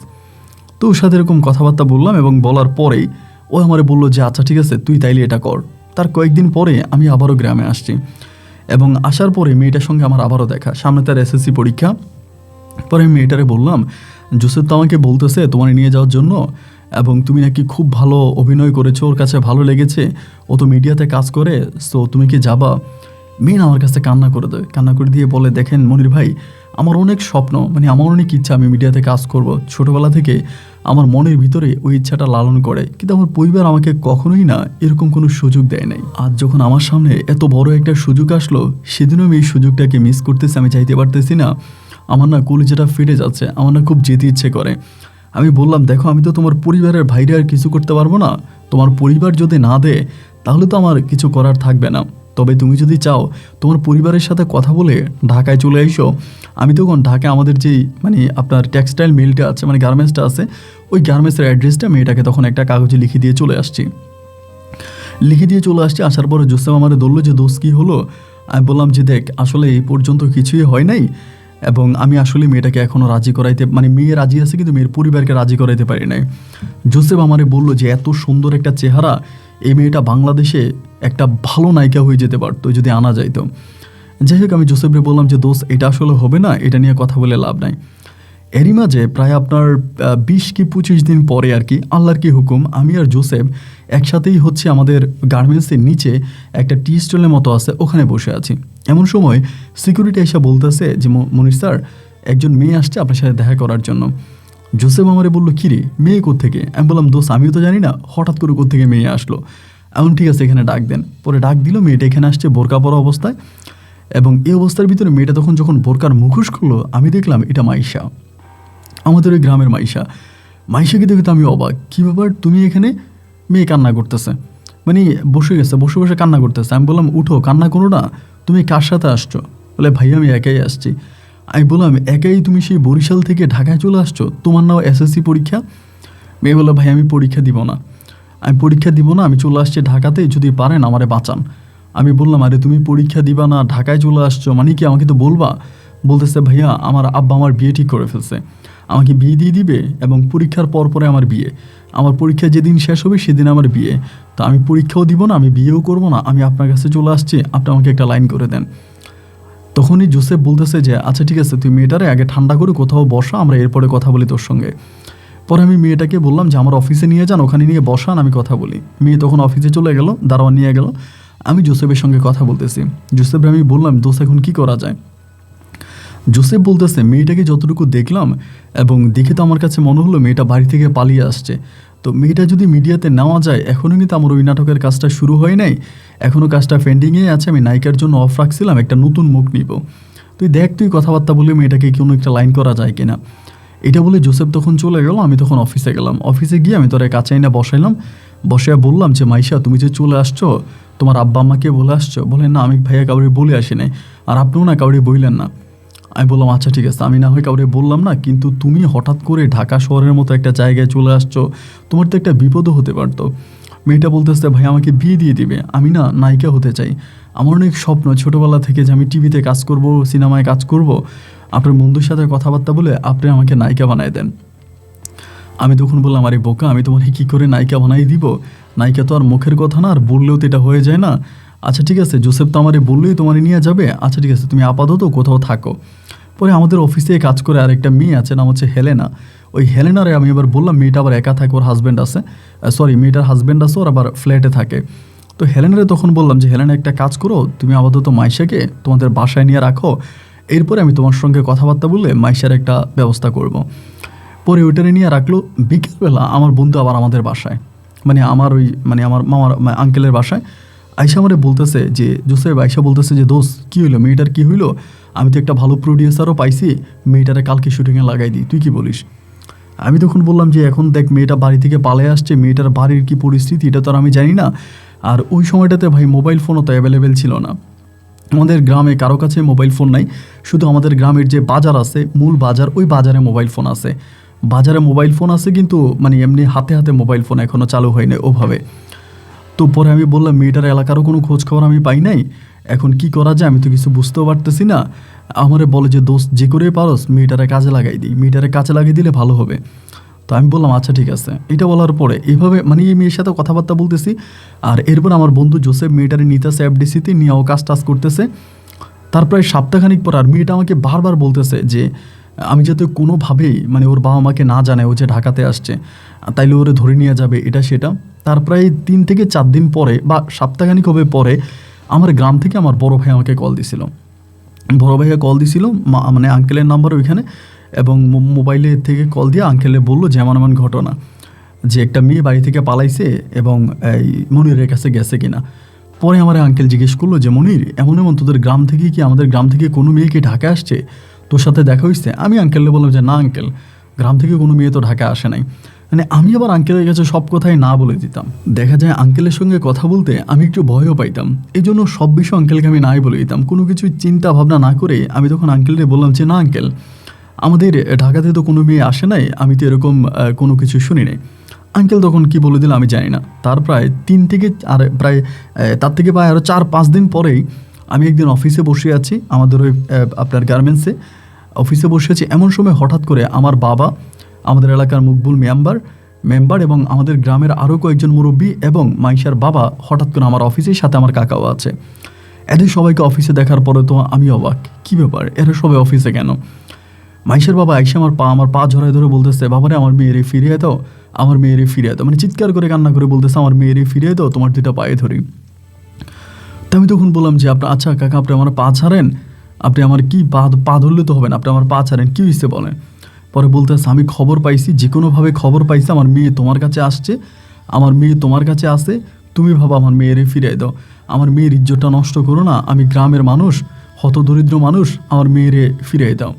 তো ওর সাথে এরকম কথাবার্তা বললাম এবং বলার পরেই ও আমারে বললো যে, আচ্ছা ঠিক আছে তুই তাইলে এটা কর। তার কয়েকদিন পরে আমি আবারও গ্রামে আসছি এবং আসার পরে মেয়েটার সঙ্গে আমার আবারও দেখা, সামনে তার এসএসসি পরীক্ষা। পরে আমি মেয়েটারে বললাম, জোসেফ তো আমাকে বলতেছে তোমার নিয়ে যাওয়ার জন্য, এবং তুমি নাকি খুব ভালো অভিনয় করেছো, ওর কাছে ভালো লেগেছে, ও তো মিডিয়াতে কাজ করে, সো তুমি কি যাবা? মেয়ে আমার কাছে কান্না করে দেয়, কান্না করে দিয়ে বলে, দেখেন মনির ভাই, আমার অনেক স্বপ্ন, মানে আমার অনেক ইচ্ছা আমি মিডিয়াতে কাজ করব, ছোটোবেলা থেকে আমার মনের ভিতরে ওই ইচ্ছাটা লালন করে, কিন্তু আমার পরিবার আমাকে কখনোই না এরকম কোনো সুযোগ দেয় নাই। আজ যখন আমার সামনে এত বড় একটা সুযোগ আসলো, সেদিনও আমি এই সুযোগটাকে মিস করতেছি, আমি চাইতে পারতেছি না, আমার না কলিজাটা ফেটে যাচ্ছে, আমার না খুব যেতে ইচ্ছে করে। আমি বললাম, দেখো আমি তো তোমার পরিবারের বাইরে আর কিছু করতে পারবো না, তোমার পরিবার যদি না দেয় তাহলে তো আমার কিছু করার থাকবে না, তবে তুমি যদি চাও তোমার পরিবারের সাথে কথা বলে ঢাকায় চলে এসো, আমি তখন ঢাকায় আমাদের যেই মানে আপনার টেক্সটাইল মিলটা আছে, মানে গার্মেন্টসটা আছে, ওই গার্মেন্টসের অ্যাড্রেসটা মেয়েটাকে তখন একটা কাগজে লিখে দিয়ে চলে আসছি। আসার পরে জোসেফ আমার বললো যে, দোস্ত কী হলো? আমি বললাম যে, দেখ আসলে এই পর্যন্ত কিছুই হয় নাই এবং আমি আসলে মেয়েটাকে এখনও রাজি করাইতে, মানে মেয়ে রাজি আছে কিন্তু মেয়ের পরিবারকে রাজি করাইতে পারি নাই। জোসেফ আমারে বললো যে, এত সুন্দর একটা চেহারা, এই মেয়েটা বাংলাদেশে একটা ভালো নায়িকা হয়ে যেতে পারতো যদি আনা যাইতো। যাই হোক, আমি জোসেফরে বললাম যে, দোস্ত এটা আসলে হবে না, এটা নিয়ে কথা বলে লাভ নাই। এরই মাঝে প্রায় আপনার 20 কি 25 দিন পরে আর কি, আল্লাহর কি হুকুম, আমি আর জোসেফ একসাথেই হচ্ছে আমাদের গার্মেন্টসের নিচে একটা টি স্টলের মতো আছে, ওখানে বসে আছি। এমন সময় সিকিউরিটি এসে বলতেছে যে, মনির স্যার একজন মেয়ে আসছে আপনার সাথে দেখা করার জন্য। জোসেফ আমারে বললো, কী রে মেয়ে কোত্থেকে? আমি বললাম, দোস্ত আমিও তো জানি না, হঠাৎ করে কোত্থেকে মেয়ে আসলো। এমন ঠিক আছে এখানে ডাক দেন। পরে ডাক দিল, মেয়েটা এখানে আসছে বোরকা পরা অবস্থায়, এবং এই অবস্থার ভিতরে মেয়েটা যখন বোরকার মুখোশ খুললো, আমি দেখলাম এটা মাইশা, আমাদের ওই গ্রামের মাইশা। মাইশাকে দেখে তো আমি অবাক, কী ব্যাপার তুমি এখানে? মেয়ে কান্না করতেছে, মানে বসে গেছে, বসে বসে কান্না করতেছে। আমি বললাম, উঠো, কান্না করো না, তুমি কার সাথে আসছো? বলে, ভাই আমি একাই আসছি। আমি বললাম, একাই তুমি সেই বরিশাল থেকে ঢাকায় চলে আসছো, তোমার নাও এসএসসি পরীক্ষা? মেয়ে বললো, ভাই আমি পরীক্ষা দিব না, আমি চলে আসছি ঢাকাতে, যদি পারেন আমারে বাঁচান। আমি বললাম, আরে তুমি পরীক্ষা দিবা না, ঢাকায় চলে আসছো, মানে কি আমাকে তো বলবা? বলতেছে, ভাইয়া আমার আব্বা আমার বিয়ে ঠিক করে ফেলছে, আমাকে বিয়ে দিয়ে দিবে এবং পরীক্ষার পরে আমার বিয়ে, আমার পরীক্ষা যেদিন শেষ হবে সেদিন আমার বিয়ে, তো আমি পরীক্ষাও দিব না, আমি বিয়েও করব না, আমি আপনার কাছে চলে আসছি, আপনি আমাকে একটা লাইন করে দেন। তখনই জোসেফ বলতেছে যে, আচ্ছা ঠিক আছে তুই মেয়েটারে আগে ঠান্ডা করে কোথাও বসা, আমরা এরপরে কথা বলি তোর সঙ্গে। পরে আমি মেয়েটাকে বললাম যে, আমার অফিসে নিয়ে যান, ওখানে নিয়ে বসান, আমি কথা বলি। মেয়ে তখন অফিসে চলে গেল, দারোয়ান নিয়ে গেল, আমি জোসেফের সঙ্গে কথা বলতেছি। জোসেফে আমি বললাম, দোস্ত এখন কী করা যায়? জোসেফ বলতেছে, মেয়েটাকে যতটুকু দেখলাম এবং দেখে তো আমার কাছে মনে হলো মেয়েটা বাড়ি থেকে পালিয়ে আসছে, তো মেয়েটা যদি মিডিয়াতে নেওয়া যায়, এখনও কিন্তু আমার ওই নাটকের কাজটা শুরু হয় নাই, এখনও কাজটা পেন্ডিংয়ে আছে, আমি নায়িকার জন্য অফ রাখছিলাম, একটা নতুন মুখ নিব, তুই দেখ তুই কথাবার্তা বলে মেয়েটাকে কোনো একটা লাইন করা যায় কিনা। এটা বলে জোসেফ তখন চলে গেল, আমি তখন অফিসে গেলাম। অফিসে গিয়ে আমি তোর কাছে না বসাইলাম, বসে বললাম যে মাইশা তুমি যে চলে আসছো তোমার আব্বা আম্মাকে বলে আসছো? বলে না আমি ভাইয়া কাউরে বলে আসি নাই, আর আপনিও না কাউরে বললেন না। আমি বললাম আচ্ছা ঠিক আছে, আমি না হয় কাউরে বললাম না, কিন্তু তুমি হঠাৎ করে ঢাকা শহরের মতো একটা জায়গায় চলে আসছো, তোমার তো একটা বিপদও হতে পারতো। মেয়েটা বলতেছে ভাই আমাকে বিয়ে দিয়ে দিবে, আমি না নায়িকা হতে চাই, আমার অনেক স্বপ্ন ছোটোবেলা থেকে যে আমি টিভিতে কাজ করব, সিনেমায় কাজ করব, আপনার বন্ধুর সাথে কথাবার্তা বলে আপনি আমাকে নায়িকা বানায় দেন। আমি তখন বললাম আরে বোকা, আমি তোমাকে কী করে নায়িকা বানাই দিব, নায়িকা তো আর মুখের কথা না, আর বললেও তো এটা হয়ে যায় না। আচ্ছা ঠিক আছে, জোসেফ তো আমারে বললেই তোমারে নিয়ে যাবে, আচ্ছা ঠিক আছে তুমি আপাতত কোথাও থাকো। পরে আমাদের অফিসে কাজ করে আরেকটা মেয়ে আছে, নাম হচ্ছে হেলেনা। ওই হেলেনারে আমি এবার বললাম মেয়েটা আবার একা থাকে, ওর হাজব্যান্ড আছে, সরি মেয়েটার হাজব্যান্ড আছে, ওর আবার ফ্ল্যাটে থাকে। তো হেলেনারে তখন বললাম যে হেলেনা একটা কাজ করো, তুমি আপাতত মাইশাকে তোমাদের বাসায় নিয়ে রাখো, এরপরে আমি তোমার সঙ্গে কথাবার্তা বললে মাইশার একটা ব্যবস্থা করব। পরে ওইটারে নিয়ে রাখলো। বিকেলবেলা আমার বন্ধু আবার আমাদের বাসায়, মানে আমার ওই মানে আমার মামার আঙ্কেলের বাসায় আয়সা আমারে বলতেছে যে জোসেফ, আয়সা বলতেছে যে দোস্ত কী হইলো, মেয়েটার কী হইলো, আমি তো একটা ভালো প্রডিউসারও পাইছি, মেয়েটারে কালকে শুটিংয়ে লাগাই দিই, তুই কি বলিস? আমি তখন বললাম যে এখন দেখ মেয়েটা বাড়ি থেকে পালিয়ে আসছে, মেয়েটার বাড়ির কী পরিস্থিতি এটা তো আর আমি জানি না, আর ওই সময়টাতে ভাই মোবাইল ফোনও তো অ্যাভেলেবেল ছিল না, আমাদের গ্রামে কারো কাছে মোবাইল ফোন নাই, শুধু আমাদের গ্রামের যে বাজার আছে মূল বাজার, ওই বাজারে মোবাইল ফোন আছে, বাজারে মোবাইল ফোন আছে, কিন্তু মানে এমনি হাতে হাতে মোবাইল ফোন এখনও চালু হয়নি ওভাবে। তো পরে আমি বললাম মেয়েটার এলাকারও কোনো খোঁজ খবর আমি পাই নাই, এখন কি করা যায় আমি তো কিছু বুঝতেও পারতেছি না। আমারে বলে যে দোস্ত যে করে পারস মেয়েটারে কাজে লাগাই দিই, মেয়েটারে কাজে লাগিয়ে দিলে ভালো হবে। তো আমি বললাম আচ্ছা ঠিক আছে। এটা বলার পরে এইভাবে মানে এই মেয়ের সাথে কথাবার্তা বলতেছি, আর এরপর আমার বন্ধু জোসেফ মেয়েটারে নিতেছে এফডিসিতে নিয়ে ও কাজ টাজ করতেছে। তার প্রায় সপ্তাহখানিক পর আর মেয়েটা আমাকে বারবার বলতেছে যে আমি যাতে কোনোভাবেই মানে ওর বাবা মাকে না জানায় ও যে ঢাকাতে আসছে, তাইলে ওরে ধরে নিয়ে যাবে এটা সেটা। তার প্রায় 3 থেকে 4 দিন পরে বা সপ্তাহখানিক হবে পরে আমার গ্রাম থেকে আমার বড় ভাই আমাকে কল দিছিল, বড় ভাইয়া কল দিছিল মানে আঙ্কেলের নাম্বার ওইখানে, এবং মোবাইলে থেকে কল দিয়ে আঙ্কেলে বললো যে এমন এমন ঘটনা, যে একটা মেয়ে বাড়ি থেকে পালাইছে এবং এই মনিরের কাছে গেছে কিনা। পরে আমার আঙ্কেল জিজ্ঞেস করলো যে মনির এমন এমন তোদের গ্রাম থেকে কি আমাদের গ্রাম থেকে কোনো মেয়ে কি ঢাকা আসছে, তোর সাথে দেখা হয়েছে? আমি আঙ্কেলকে বললাম যে না আঙ্কেল, গ্রাম থেকে কোনো মেয়ে তো ঢাকা আসে নাই। মানে আমি আবার আঙ্কেলের কাছে সব কথাই না বলে দিতাম, দেখা যায় আঙ্কেলের সঙ্গে কথা বলতে আমি একটু ভয়ও পাইতাম, এই জন্য সব বিষয় আঙ্কেলকে আমি নাই বলে দিতাম, কোনো কিছু চিন্তা ভাবনা না করে। আমি তখন আঙ্কেলকে বললাম যে না আঙ্কেল, আমাদের ঢাকাতে তো কোনো মেয়ে আসে নাই, আমি তো এরকম কোনো কিছু শুনি নাই। আঙ্কেল তখন কি বলে দিল আমি জানি না। তার প্রায় 3 থেকে আর প্রায় তার থেকে প্রায় আরও 4-5 দিন পরেই আমি একদিন অফিসে বসে আছি, আমাদের ওই আপনার গার্মেন্টসে অফিসে বসে আছি, এমন সময় হঠাৎ করে আমার বাবা, আমাদের এলাকার মকবুল মেম্বার এবং আমাদের গ্রামের আরও কয়েকজন মুরব্বী এবং মাইশার বাবা হঠাৎ করে আমার অফিসের সাথে আমার কাকাও আছে। এদের সবাইকে অফিসে দেখার পরে তো আমি অবাক, কী ব্যাপার এরা সবাই অফিসে কেন? মাইশার বাবা আইসা আমার পা ঝরায় ধরে বলতেছে বাবারে আমার মেয়েরে ফিরিয়ে দাও, আমার মেয়েরে ফিরিয়ে দাও, মানে চিৎকার করে কান্না করে বলতেছে আমার মেয়েরে ফিরিয়ে দাও, তোমার 2টা পায়ে ধরি। তো আমি তখন বললাম যে আপনার আচ্ছা কাকা আপনি আমার পা ছাড়েন, আপনি আমার কি পা ধরলে তো হবে না, আপনি আমার পা ছাড়েন, কী হয়েছে বলেন। পরে বলতেছে আমি খবর পাইছি, যে কোনোভাবে খবর পাইছি আমার মেয়ে তোমার কাছে আসছে, আমার মেয়ে তোমার কাছে আসে, তুমি ভাবো আমার মেয়েরে ফিরিয়ে দাও, আমার মেয়ের ইজ্জতটা নষ্ট করো না, আমি গ্রামের মানুষ, হতদরিদ্র মানুষ, আমার মেয়েরে ফিরিয়ে দাও।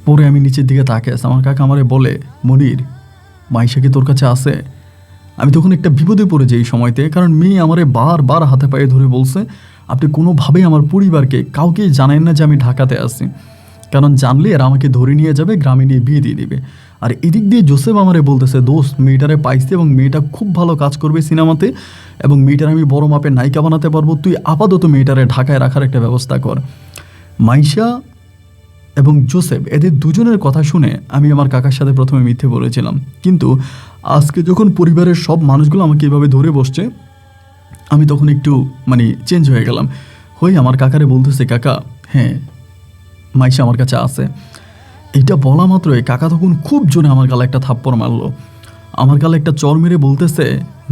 পরে আমি নিচের দিকে তাকে আসি, আমার কাকা আমারে বলে মনির মাইশা কি তোর কাছে আসে? আমি তখন একটা বিপদে পড়ে যাই এই সময়তে, কারণ মেয়ে আমারে বারবার হাতে পায়ে ধরে বলছে আপনি কোনোভাবেই আমার পরিবারকে কাউকেই জানেন না যে আমি ঢাকাতে আসি, কারণ জানলে এরা আমাকে ধরে নিয়ে যাবে, গ্রামে নিয়ে বিয়ে দিয়ে দিবে। আর এদিক দিয়ে জোসেফ আমারে বলতেছে দোস্ত মেয়েটারে পাইছে এবং মেয়েটা খুব ভালো কাজ করবে সিনেমাতে, এবং মেয়েটার আমি বড় মাপের নায়িকা বানাতে পারবো, তুই আপাতত মেয়েটারে ঢাকায় রাখার একটা ব্যবস্থা কর। মাইশা এবং জোসেফ এদের দুজনের কথা শুনে আমি আমার কাকার সাথে প্রথমে মিথ্যে বলেছিলাম, কিন্তু আজকে যখন পরিবারের সব মানুষগুলো আমাকে এভাবে ধরে বসছে আমি তখন একটু মানে চেঞ্জ হয়ে গেলাম, আমার কাকারে বলতেছে কাকা হ্যাঁ মাইশা আমার কাছে আসে। এইটা বলা মাত্রই কাকা তখন খুব জোরে আমার গালে একটা থাপ্পড় মারলো, আমার গালে একটা চর মেরে বলতেছে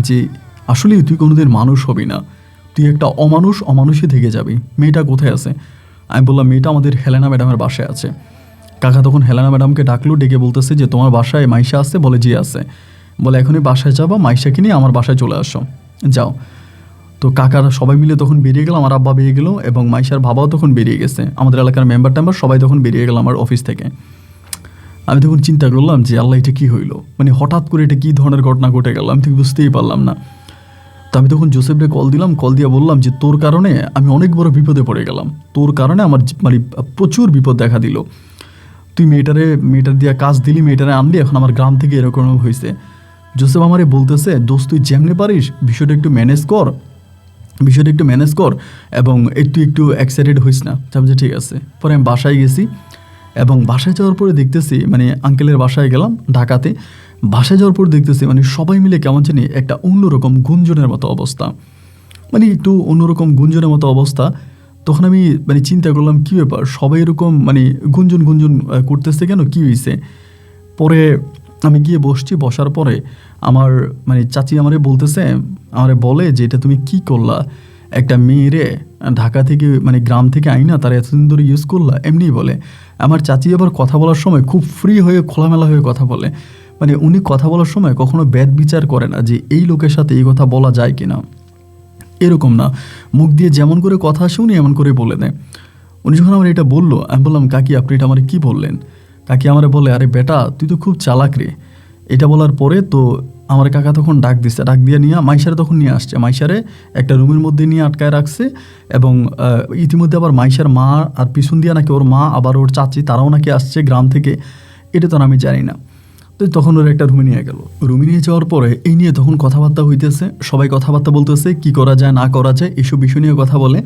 যে আসলেই তুই কোনোদিন মানুষ হবি না, তুই একটা অমানুষই থেকে যাবি, মেয়েটা কোথায় আছে? আমি বললাম মেয়েটা আমাদের হেলেনা ম্যাডামের বাসায় আছে। কাকা তখন হেলেনা ম্যাডামকে ডাকলো, ডেকে বলতেছে যে তোমার বাসায় মাইশা আছে? বলে জি আছে। বলে এখনই বাসায় যাবো, মাইশাকে নিয়ে আমার বাসায় চলে আসো, যাও। তো কাকারা সবাই মিলে তখন বেরিয়ে গেল, আমার আব্বা বেরিয়ে গেল এবং মাইশার বাবাও তখন বেরিয়ে গেছে, আমাদের এলাকার মেম্বার টেম্বার সবাই তখন বেরিয়ে গেল আমার অফিস থেকে। আমি তখন চিন্তা করলাম যে আল্লাহ এটা কী হইলো, মানে হঠাৎ করে এটা কী ধরনের ঘটনা ঘটে গেল, আমি ঠিক বুঝতেই পারলাম না। তো আমি তখন জোসেফরে কল দিলাম, কল দিয়ে বললাম যে তোর কারণে আমি অনেক বড় বিপদে পড়ে গেলাম, তোর কারণে আমার মানে প্রচুর বিপদ দেখা দিল। তুই মেয়েটার দিয়ে কাজ দিলি, মেয়েটারে আনলি, এখন আমার গ্রাম থেকে এরকম হয়েছে। জোসেফ আমারে বলতেছে, দোস্ত তুই যেমনি পারিস বিষয়টা একটু ম্যানেজ কর এবং একটু এক্সাইটেড হইস না। যে ঠিক আছে। পরে আমি বাসায় গেছি এবং বাসায় যাওয়ার পরে দেখতেছি, মানে আঙ্কেলের বাসায় গেলাম ঢাকাতে, বাসায় যাওয়ার পর দেখতেছি মানে সবাই মিলে কেমন জানি একটা অন্যরকম গুঞ্জনের মতো অবস্থা, মানে একটু অন্যরকম গুঞ্জনের মতো অবস্থা। তখন আমি মানে চিন্তা করলাম কী ব্যাপার, সবাই এরকম মানে গুঞ্জন করতেছে কেন, কী হয়েছে। পরে আমি গিয়ে বসার পরে আমার মানে চাচি আমারে বলে যে এটা তুমি কি করলা, একটা মেয়েরে ঢাকা থেকে মানে গ্রাম থেকে আইনা তারা এতদিন ধরে ইউজ করলা, এমনিই বলে। আমার চাচি আবার কথা বলার সময় খুব ফ্রি হয়ে খোলামেলা হয়ে কথা বলে, মানে উনি কথা বলার সময় কখনো ব্যাদ বিচার করে না যে এই লোকের সাথে এই কথা বলা যায় কিনা, এরকম না, মুখ দিয়ে যেমন করে কথা আসে উনি এমন করে বলে দেয়। উনি যখন আমার এটা বললো, আমি বললাম কাকি আপনি এটা আমার কী বললেন। কাকি আমারে বলে, আরে বেটা তুই তো খুব চালাক রে। এটা বলার পরে তো আমার কাকা তখন ডাক দিয়ে নিয়ে মাইশারে তখন নিয়ে আসছে, মাইশারে একটা রুমের মধ্যে নিয়ে আটকায় রাখছে এবং ইতিমধ্যে আবার মাইশার মা আর পিছন দিয়ে নাকি ওর মা আবার ওর চাচি তারাও নাকি আসছে গ্রাম থেকে, এটা তো আমি জানি না। তো তখন ওর একটা রুমে নিয়ে গেল, রুমে নিয়ে যাওয়ার পরে এই নিয়ে তখন কথাবার্তা হইতেছে, সবাই কথাবার্তা বলতেছে কি করা যায় না করা যায় এইসব বিষয় নিয়ে কথা বলে।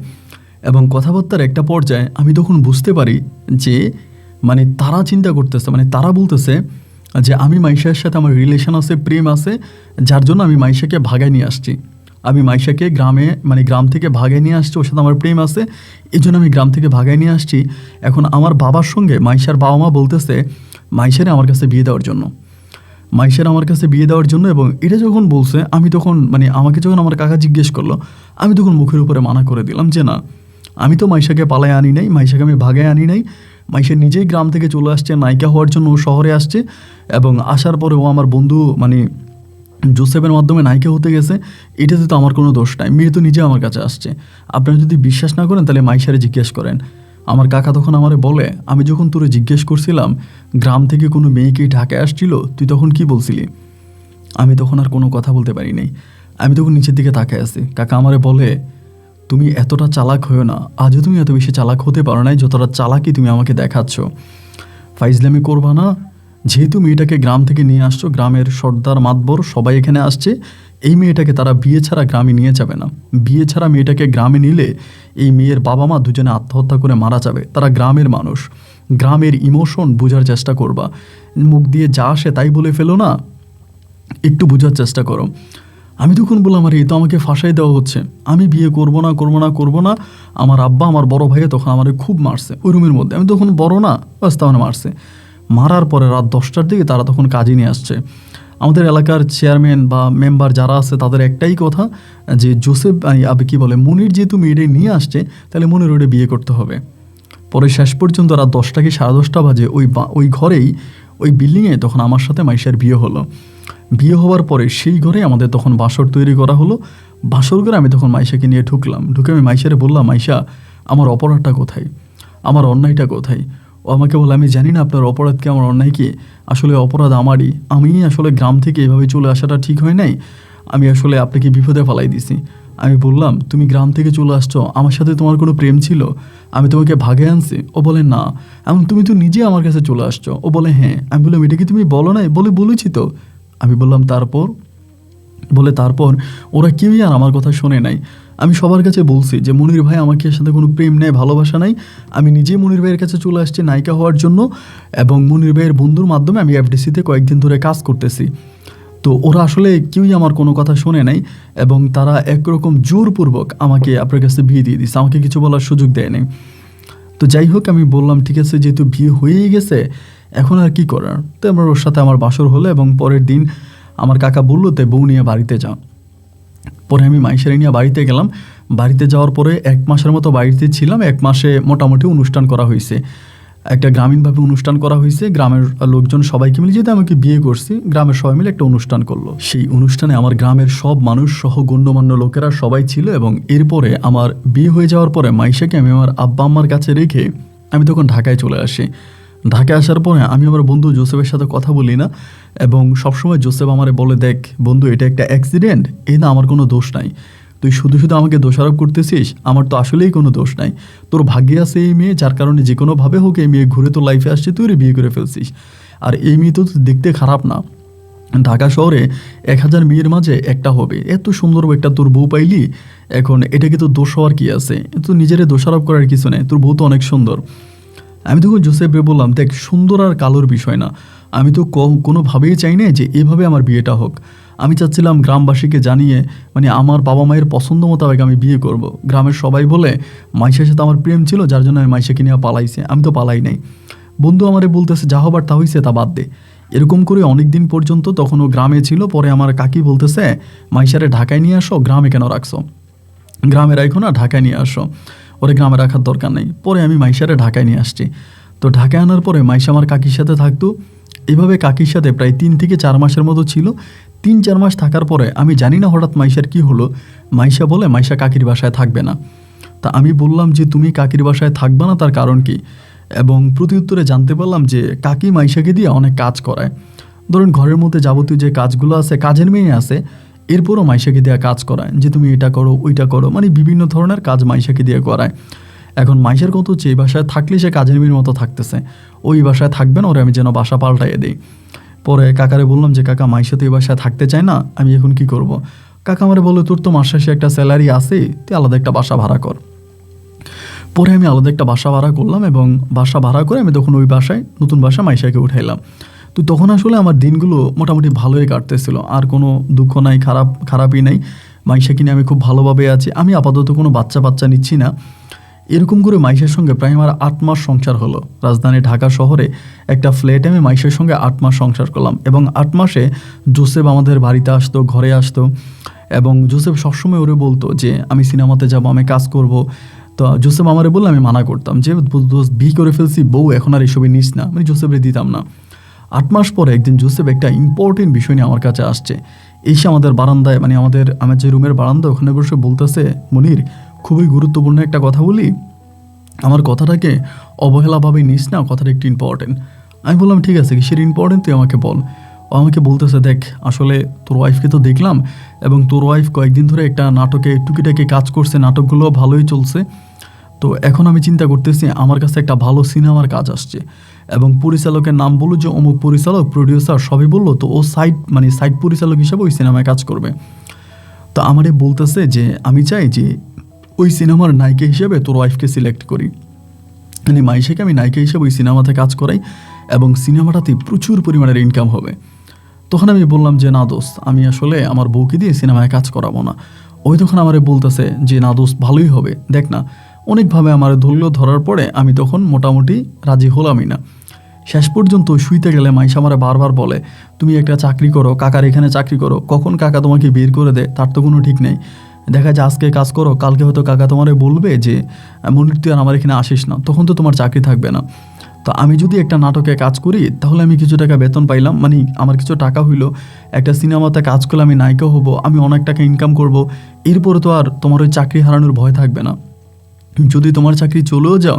এবং কথাবার্তার একটা পর্যায়ে আমি তখন বুঝতে পারি যে মানে তারা চিন্তা করতেছে, মানে তারা বলতেছে যে আমি মাইশার সাথে আমার রিলেশন আছে, প্রেম আছে, যার জন্য আমি মাইশাকে ভাগায় নিয়ে আসছি, আমি মাইশাকে গ্রাম থেকে ভাগায় নিয়ে আসছি, ওর সাথে আমার প্রেম আছে, এই জন্য আমি গ্রাম থেকে ভাগায় নিয়ে আসছি। এখন আমার বাবার সঙ্গে মাইশার বাবা মা বলতেছে মাইশারে আমার কাছে বিয়ে দেওয়ার জন্য। এবং এটা যখন বলছে আমি তখন মানে আমাকে যখন আমার কাকা জিজ্ঞেস করলো, আমি তখন মুখের উপরে মানা করে দিলাম যে না, আমি তো মাইশাকে পালায় আনি নাই, মাইশাকে আমি ভাগায় আনি নাই, মাইশা নিজেই গ্রাম থেকে চলে আসছে নায়িকা হওয়ার জন্য, ও শহরে আসছে এবং আসার পরে ও আমার বন্ধু মানে জোসেফের মাধ্যমে নায়িকা হতে গেছে, এটাতে তো আমার কোনো দোষ নাই, মেয়ে তো নিজে আমার কাছে আসছে। আপনারা যদি বিশ্বাস না করেন তাহলে মাইশারে জিজ্ঞেস করেন। আমার কাকা তখন আমারে বলে, আমি যখন তোরে জিজ্ঞেস করছিলাম গ্রাম থেকে কোনো মেয়েকে ঢাকায় আসছিল, তুই তখন কি বলছিলি? আমি তখন আর কোনো কথা বলতে পারি নাই, আমি তখন নিচের দিকে তাকায় আছি। কাকা আমারে বলে, তুমি এতটা চালাক হয়েও না, আজও তুমি এত বেশি চালাক হতে পারো নাই যতটা চালাকি তুমি আমাকে দেখাচ্ছ, ফাইজলামি করবা না। যেহেতু মেয়েটাকে গ্রাম থেকে নিয়ে আসছো, গ্রামের সর্দার মাতবর সবাই এখানে আসছে, এই মেয়েটাকে তারা বিয়ে ছাড়া গ্রামে নিয়ে যাবে না, বিয়ে ছাড়া মেয়েটাকে গ্রামে নিলে এই মেয়ের বাবা মা দুজনে আত্মহত্যা করে মারা যাবে। তারা গ্রামের মানুষ, গ্রামের ইমোশন বোঝার চেষ্টা করবা, মুখ দিয়ে যা আসে তাই বলে ফেলো না, একটু বোঝার চেষ্টা করো। আমি তখন বললাম, আরে এই তো আমাকে ফাঁসাই দেওয়া হচ্ছে, আমি বিয়ে করবো না। আমার আব্বা আমার বড় ভাইয়ে তখন আমারে খুব মারছে ওই রুমের মধ্যে, আমি তখন বড় না, বাস তাহলে মারছে। মারার পরে রাত 10টার দিকে তারা তখন কাজে নিয়ে আসছে। আমাদের এলাকার চেয়ারম্যান বা মেম্বার যারা আছে তাদের একটাই কথা যে জোসেফ কি বলে মনির যেহেতু মেয়েটা নিয়ে আসছে তাহলে মনির ওটা বিয়ে করতে হবে। পরে শেষ পর্যন্ত রাত 10টা কি 10:30 বাজে ওই ঘরেই, ওই বিল্ডিংয়ে তখন আমার সাথে মাইশার বিয়ে হলো। বিয়ে হওয়ার পরে সেই ঘরে আমাদের তখন বাসর তৈরি করা হলো। বাসর ঘরে আমি তখন মাইশাকে নিয়ে ঢুকে আমি মাইশারে বললাম, মাইশা আমার অপরাধটা কোথায়, আমার অন্যায়টা কোথায়? ও আমাকে বলে, আমি জানি না আপনার অপরাধ কি, আমার অন্যায় কি, আসলে অপরাধ আমারই, আমি আসলে গ্রাম থেকে এভাবে চলে আসাটা ঠিক হয় নাই, আমি আসলে আপনাকে বিপদে ফেলাই দিছি। আমি বললাম, তুমি গ্রাম থেকে চলে আসছো, আমার সাথে তোমার কোনো প্রেম ছিল, আমি তোমাকে ভাগে আনছি? ও বলে না। এমন তুমি তো নিজে আমার কাছে চলে আসছো? ও বলে হ্যাঁ। আমি বললাম, এটা কি তুমি বলো নাই? বলেছি তো। আমি বললাম তারপর? বলে তারপর ওরা কেউই আর আমার কথা শোনে নাই। আমি সবার কাছে বলছি যে মনির ভাই আমাকে সাথে কোনো প্রেম নেই, ভালোবাসা নাই, আমি নিজেই মনির ভাইয়ের কাছে চলে আসছি নায়িকা হওয়ার জন্য এবং মনির ভাইয়ের বন্ধুর মাধ্যমে আমি এফডিসিতে কয়েকদিন ধরে কাজ করতেছি। তো ওরা আসলে কেউই আমার কোনো কথা শোনে নাই এবং তারা একরকম জোরপূর্বক আমাকে আপনার কাছে বিয়ে দিয়ে দিচ্ছে, আমাকে কিছু বলার সুযোগ দেয় নাই। তো যাই হোক, আমি বললাম ঠিক আছে, যেহেতু বিয়ে হয়েই গেছে এখন আর কি করার। তো আমার ওর সাথে আমার বাসর হলো এবং পরের দিন আমার কাকা বললো তে বউ নিয়ে বাড়িতে যাও। পরে আমি মাইশারি নিয়ে বাড়িতে গেলাম। বাড়িতে যাওয়ার পরে 1 মাসের মতো বাড়িতে ছিলাম। 1 মাসে মোটামুটি অনুষ্ঠান করা হয়েছে। একটা গ্রামীণভাবে অনুষ্ঠান করা হয়েছে, গ্রামের লোকজন সবাইকে মিলে, যেহেতু আমাকে বিয়ে করছি, গ্রামের সবাই মিলে একটা অনুষ্ঠান করলো। সেই অনুষ্ঠানে আমার গ্রামের সব মানুষ সহ গণ্যমান্য লোকেরা সবাই ছিল। এবং এরপরে আমার বিয়ে হয়ে যাওয়ার পরে মাইশাকে আমি আমার আব্বা আম্মার কাছে রেখে আমি তখন ঢাকায় চলে আসি। ঢাকায় আসার পরে আমি আমার বন্ধু জোসেফের সাথে কথা বলি না, এবং সবসময় জোসেফ আমারে বলে, দেখ বন্ধু, এটা একটা অ্যাক্সিডেন্ট, এই না আমার কোনো দোষ নাই, তুই শুধু শুধু আমাকে দোষারোপ করতেছিস, আমার তো আসলেই কোনো দোষ নাই, তোর ভাগ্যে আছে এই মেয়ে, যার কারণে যে কোনোভাবে হোক এই মেয়ে ঘুরে তোর লাইফে আসছে, তুই বিয়ে করে ফেলছিস। আর এই মেয়ে তো দেখতে খারাপ না, ঢাকা শহরে 1000 মেয়ের মাঝে একটা হবে, এত সুন্দর একটা তোর বউ পাইলি, এখন এটাকে তো দোষ হওয়ার কী আছে, তো নিজেরে দোষারোপ করার কিছু নেই, তোর বউ তো অনেক সুন্দর। আমি তখন জোসেফরে বললাম, দেখ সুন্দর আর কালোর বিষয় না, আমি তো কোনোভাবেই চাই না যে এভাবে আমার বিয়েটা হোক। আমি চাচ্ছিলাম গ্রামবাসীকে জানিয়ে, মানে আমার বাবা মায়ের পছন্দ মোতাবেক আমি বিয়ে করব। গ্রামের সবাই বলে মাইশার সাথে আমার প্রেম ছিল, যার জন্য আমি মাইশাকে নিয়ে পালাইছি, আমি তো পালাই নাই। বন্ধু আমারে বলতেছে, যা হবার তা হইছে, তা বাদ দে। এরকম করে অনেক দিন পর্যন্ত, তখন ও গ্রামে ছিল। পরে আমার কাকি বলতেছে, মাইশারে ঢাকায় নিয়ে আসো, গ্রামে কেন রাখছো, গ্রামে রাখো না, ঢাকায় নিয়ে আসো, ওরে গ্রামে রাখার দরকার নেই। পরে আমি মাইশারে ঢাকায় নিয়ে আসছি। তো ঢাকায় আনার পরে মাইশা আমার কাকির সাথে থাকতো। এভাবে কাকির সাথে প্রায় 3 থেকে 4 মাসের মতো ছিল। 3-4 মাস থাকার পরে আমি জানি না হঠাৎ মাইশার কি হলো, মাইশা বলে মাইশা কাকির বাসায় থাকবে না। তা আমি বললাম যে তুমি কাকির বাসায় থাকবে না, তার কারণ কি? এবং প্রতিউত্তরে জানতে পারলাম যে কাকি মাইশাকে দিয়ে অনেক কাজ করায়। ধরুন ঘরের মধ্যে যাবতীয় যে কাজগুলো আছে, কাজের মেয়ে আছে, এরপরও মাইশাকে দেওয়া কাজ করায়, যে তুমি এটা করো ওইটা করো, মানে বিভিন্ন ধরনের কাজ মাইশাকে দিয়ে করায়। এখন মাইশার কত হচ্ছে, এই বাসায় থাকলে সে কাজের মেয়ের মতো থাকতেছে, ওই বাসায় থাকবে না, ওরে আমি যেন বাসা পাল্টাইয়ে দিই। পরে কাকারে বললাম যে কাকা, মাইশা তো এই বাসায় থাকতে চায় না, আমি এখন কি করব? কাকা আমারে বলে, তোর তো মাস শেষে একটা স্যালারি আছে, তুই আলাদা একটা বাসা ভাড়া কর। পরে আমি আলাদা একটা বাসা ভাড়া করলাম, এবং বাসা ভাড়া করে আমি তখন ওই বাসায়, নতুন বাসা মাইশাকে উঠাইলাম। তো তখন আসলে আমার দিনগুলো মোটামুটি ভালোই কাটতেছিল, আর কোনো দুঃখ নাই, খারাপই নাই। মাইশাকে নিয়ে আমি খুব ভালোভাবে আছি। আমি আপাতত কোনো বাচ্চা নিচ্ছি না। এরকম করে মাইশার সঙ্গে প্রায় আমার 8 মাস সংসার হলো। রাজধানী ঢাকা শহরে একটা ফ্ল্যাটে আমি মাইশার সঙ্গে 8 মাস সংসার করলাম, এবং 8 মাসে জোসেফ আমাদের বাড়িতে আসতো, ঘরে আসতো, এবং জোসেফ সবসময় ওরে বলতো যে আমি সিনেমাতে যাব, আমি কাজ করব। তো জোসেফ আমারে বললে আমি মানা করতাম, যে বিয়ে করে ফেলছি, বউ এখন আর এসবে নিস না, মানে জোসেফরে দিতাম না। 8 মাস পরে একদিন জোসেফ একটা ইম্পর্টেন্ট বিষয় নিয়ে আমার কাছে আসছে। এসে আমাদের বারান্দায়, মানে আমার যে রুমের বারান্দা, ওখানে বসে বলতেছে, মনির, খুবই গুরুত্বপূর্ণ একটা কথা বলি, আমার কথাটাকে অবহেলাভাবে নিস না, কথাটা একটু ইম্পর্টেন্ট। আমি বললাম ঠিক আছে, কিসের ইম্পর্টেন্ট, তুই আমাকে বল। ও আমাকে বলতেছে, দেখ আসলে তোর ওয়াইফকে তো দেখলাম, এবং তোর ওয়াইফ কয়েকদিন ধরে একটা নাটকে টুকিটাকি কাজ করছে, নাটকগুলো ভালোই চলছে। তো এখন আমি চিন্তা করতেছি, আমার কাছে একটা ভালো সিনেমার কাজ আসছে, এবং পরিচালকের নাম বললো যে অমুক পরিচালক, প্রডিউসার সবই বললো, তো ও সাইড পরিচালক হিসেবে ওই সিনেমায় কাজ করবে। তো আমারে বলতেছে যে আমি চাই যে ওই সিনেমার নায়িকা হিসেবে তোর ওয়াইফকে সিলেক্ট করি, মানে মাইশাকে আমি নায়িকা হিসেবে ওই সিনেমাতে কাজ করাই, এবং সিনেমাটাতে প্রচুর পরিমাণের ইনকাম হবে। তখন আমি বললাম যে না দোস্ত, আমি আসলে আমার বউকে দিয়ে সিনেমায় কাজ করাবো না। ওই তখন আমারে বলতেছে যে না দোস্ত, ভালোই হবে, দেখ না। অনেকভাবে আমার ধরার পরে আমি তখন মোটামুটি রাজি হলামই না। শেষ পর্যন্ত শুইতে গেলে মাইশা আমারে বারবার বলে, তুমি একটা চাকরি করো, কাকার এখানে চাকরি করো, কখন কাকা তোমাকে বের করে দেয় তার তো কোনো ঠিক নেই। দেখা যায় আজকে কাজ করো, কালকে হয়তো কাকা তোমারে বলবে যে মনির তুই আর আমার এখানে আসিস না, তখন তো তোমার চাকরি থাকবে না। তো আমি যদি একটা নাটকে কাজ করি, তাহলে আমি কিছু টাকা বেতন পাইলাম, মানে আমার কিছু টাকা হইলো, একটা সিনেমাতে কাজ করলে আমি নায়িকা হব, আমি অনেক টাকা ইনকাম করব, এরপরে তো আর তোমার ওই চাকরি হারানোর ভয় থাকবে না। যদি তোমার চাকরি চলেও যাও,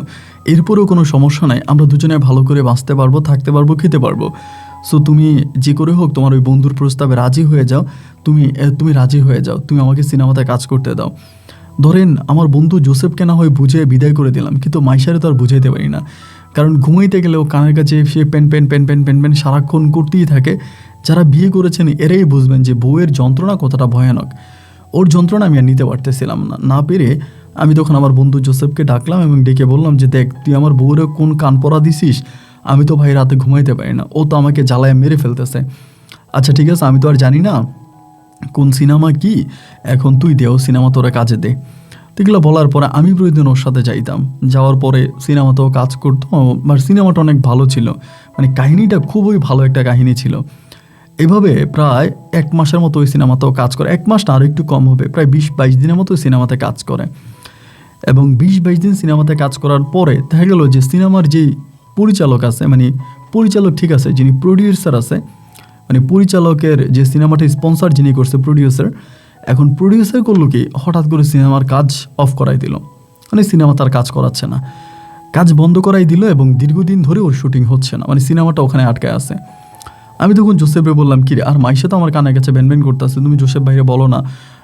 এরপরেও কোনো সমস্যা নাই, আমরা দুজনে ভালো করে বাঁচতে পারবো, থাকতে পারবো, খেতে পারবো। সো তুমি যে করে হোক তোমার ওই বন্ধুর প্রস্তাবে রাজি হয়ে যাও, তুমি রাজি হয়ে যাও, তুমি আমাকে সিনেমাতে কাজ করতে দাও। ধরেন আমার বন্ধু জোসেফকে না হয় বুঝে বিদায় করে দিলাম, কিন্তু মাইশারে তো আর বুঝাইতে পারি না, কারণ ঘুমাইতে গেলেও কানের কাছে সে পেন সারাক্ষণ করতেই থাকে। যারা বিয়ে করেছেন এরাই বুঝবেন যে বউয়ের যন্ত্রণা কতটা ভয়ানক। ওর যন্ত্রণা আমি আর নিতে পারতেছিলাম না পেরে আমি তখন আমার বন্ধু জোসেফকে ডাকলাম, এবং ডেকে বললাম যে দেখ, তুই আমার বউরে কোন কান পরা দিছিস, আমি তো ভাই রাতে ঘুমাইতে পারি না, ও তো আমাকে জ্বালায় মেরে ফেলতেছে। আচ্ছা ঠিক আছে, আমি তো আর জানি না কোন সিনেমা কি, এখন তুই দেও সিনেমা, তোরা কাজে দে। এগুলো বলার পরে আমি প্রতিদিন ওর সাথে যাইতাম, যাওয়ার পরে সিনেমাতেও কাজ করতো, আর সিনেমাটা অনেক ভালো ছিল, মানে কাহিনীটা খুবই ভালো একটা কাহিনী ছিল। এভাবে প্রায় 1 মাসের মতো ওই সিনেমাতেও কাজ করে, 1 মাস না আরও একটু কম হবে, প্রায় 20-22 দিনের মতো সিনেমাতে কাজ করে। এবং 20-22 দিন সিনেমাতে কাজ করার পরে দেখা গেল যে সিনেমার যেই পরিচালক আছে, মানে পরিচালক ঠিক আছে, যিনি প্রডিউসার আছে, মানে পরিচালকের যে সিনেমাটা স্পন্সর যিনি করছে প্রডিউসার, এখন প্রডিউসার করলো কি হঠাৎ করে সিনেমার কাজ অফ করাই দিল, মানে সিনেমা তার কাজ করাচ্ছে না, কাজ বন্ধ করাই দিল এবং দীর্ঘদিন ধরে ওর শুটিং হচ্ছে না, মানে সিনেমাটা ওখানে আটকায় আছে। আমি তখন জোসেফরে বললাম, কি রে, আর মাইশা তো আমার কানে কাছে ব্যান করতেছে, তুমি জোসেফ ভাইরে বলো না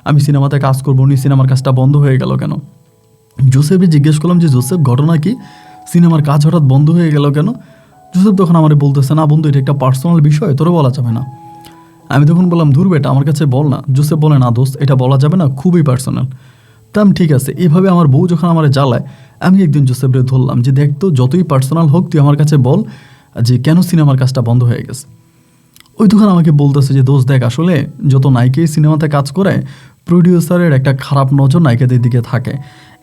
আমি সিনেমাতে কাজ করবো, উনি সিনেমার কাজটা বন্ধ হয়ে গেল কেন? জোসেফে জিজ্ঞেস করলাম যে জোসেফ ঘটনা কি, সিনেমার কাজ হঠাৎ বন্ধ হয়ে গেল কেন? জোসেফ তখন আমার বলতেছে, না বন্ধু এটা একটা পার্সোনাল বিষয়, তোরে বলা যাবে না। আমি তখন বললাম, ধুর বেটা আমার কাছে বল না। জোসেফ বলে, না দোস্ত এটা বলা যাবে না, খুবই পার্সোনাল। তা আমি ঠিক আছে, এইভাবে আমার বউ যখন আমার জ্বালায়, আমি একদিন জোসেফরে ধরলাম যে দেখ তো যতই পার্সোনাল হোক তুই আমার কাছে বল যে কেন সিনেমার কাজটা বন্ধ হয়ে গেছে। ওই তখন আমাকে বলতেছে যে দোস্ত দেখ, আসলে যত নায়িকাই সিনেমাতে কাজ করে প্রডিউসারের একটা খারাপ নজর নায়িকাদের দিকে থাকে।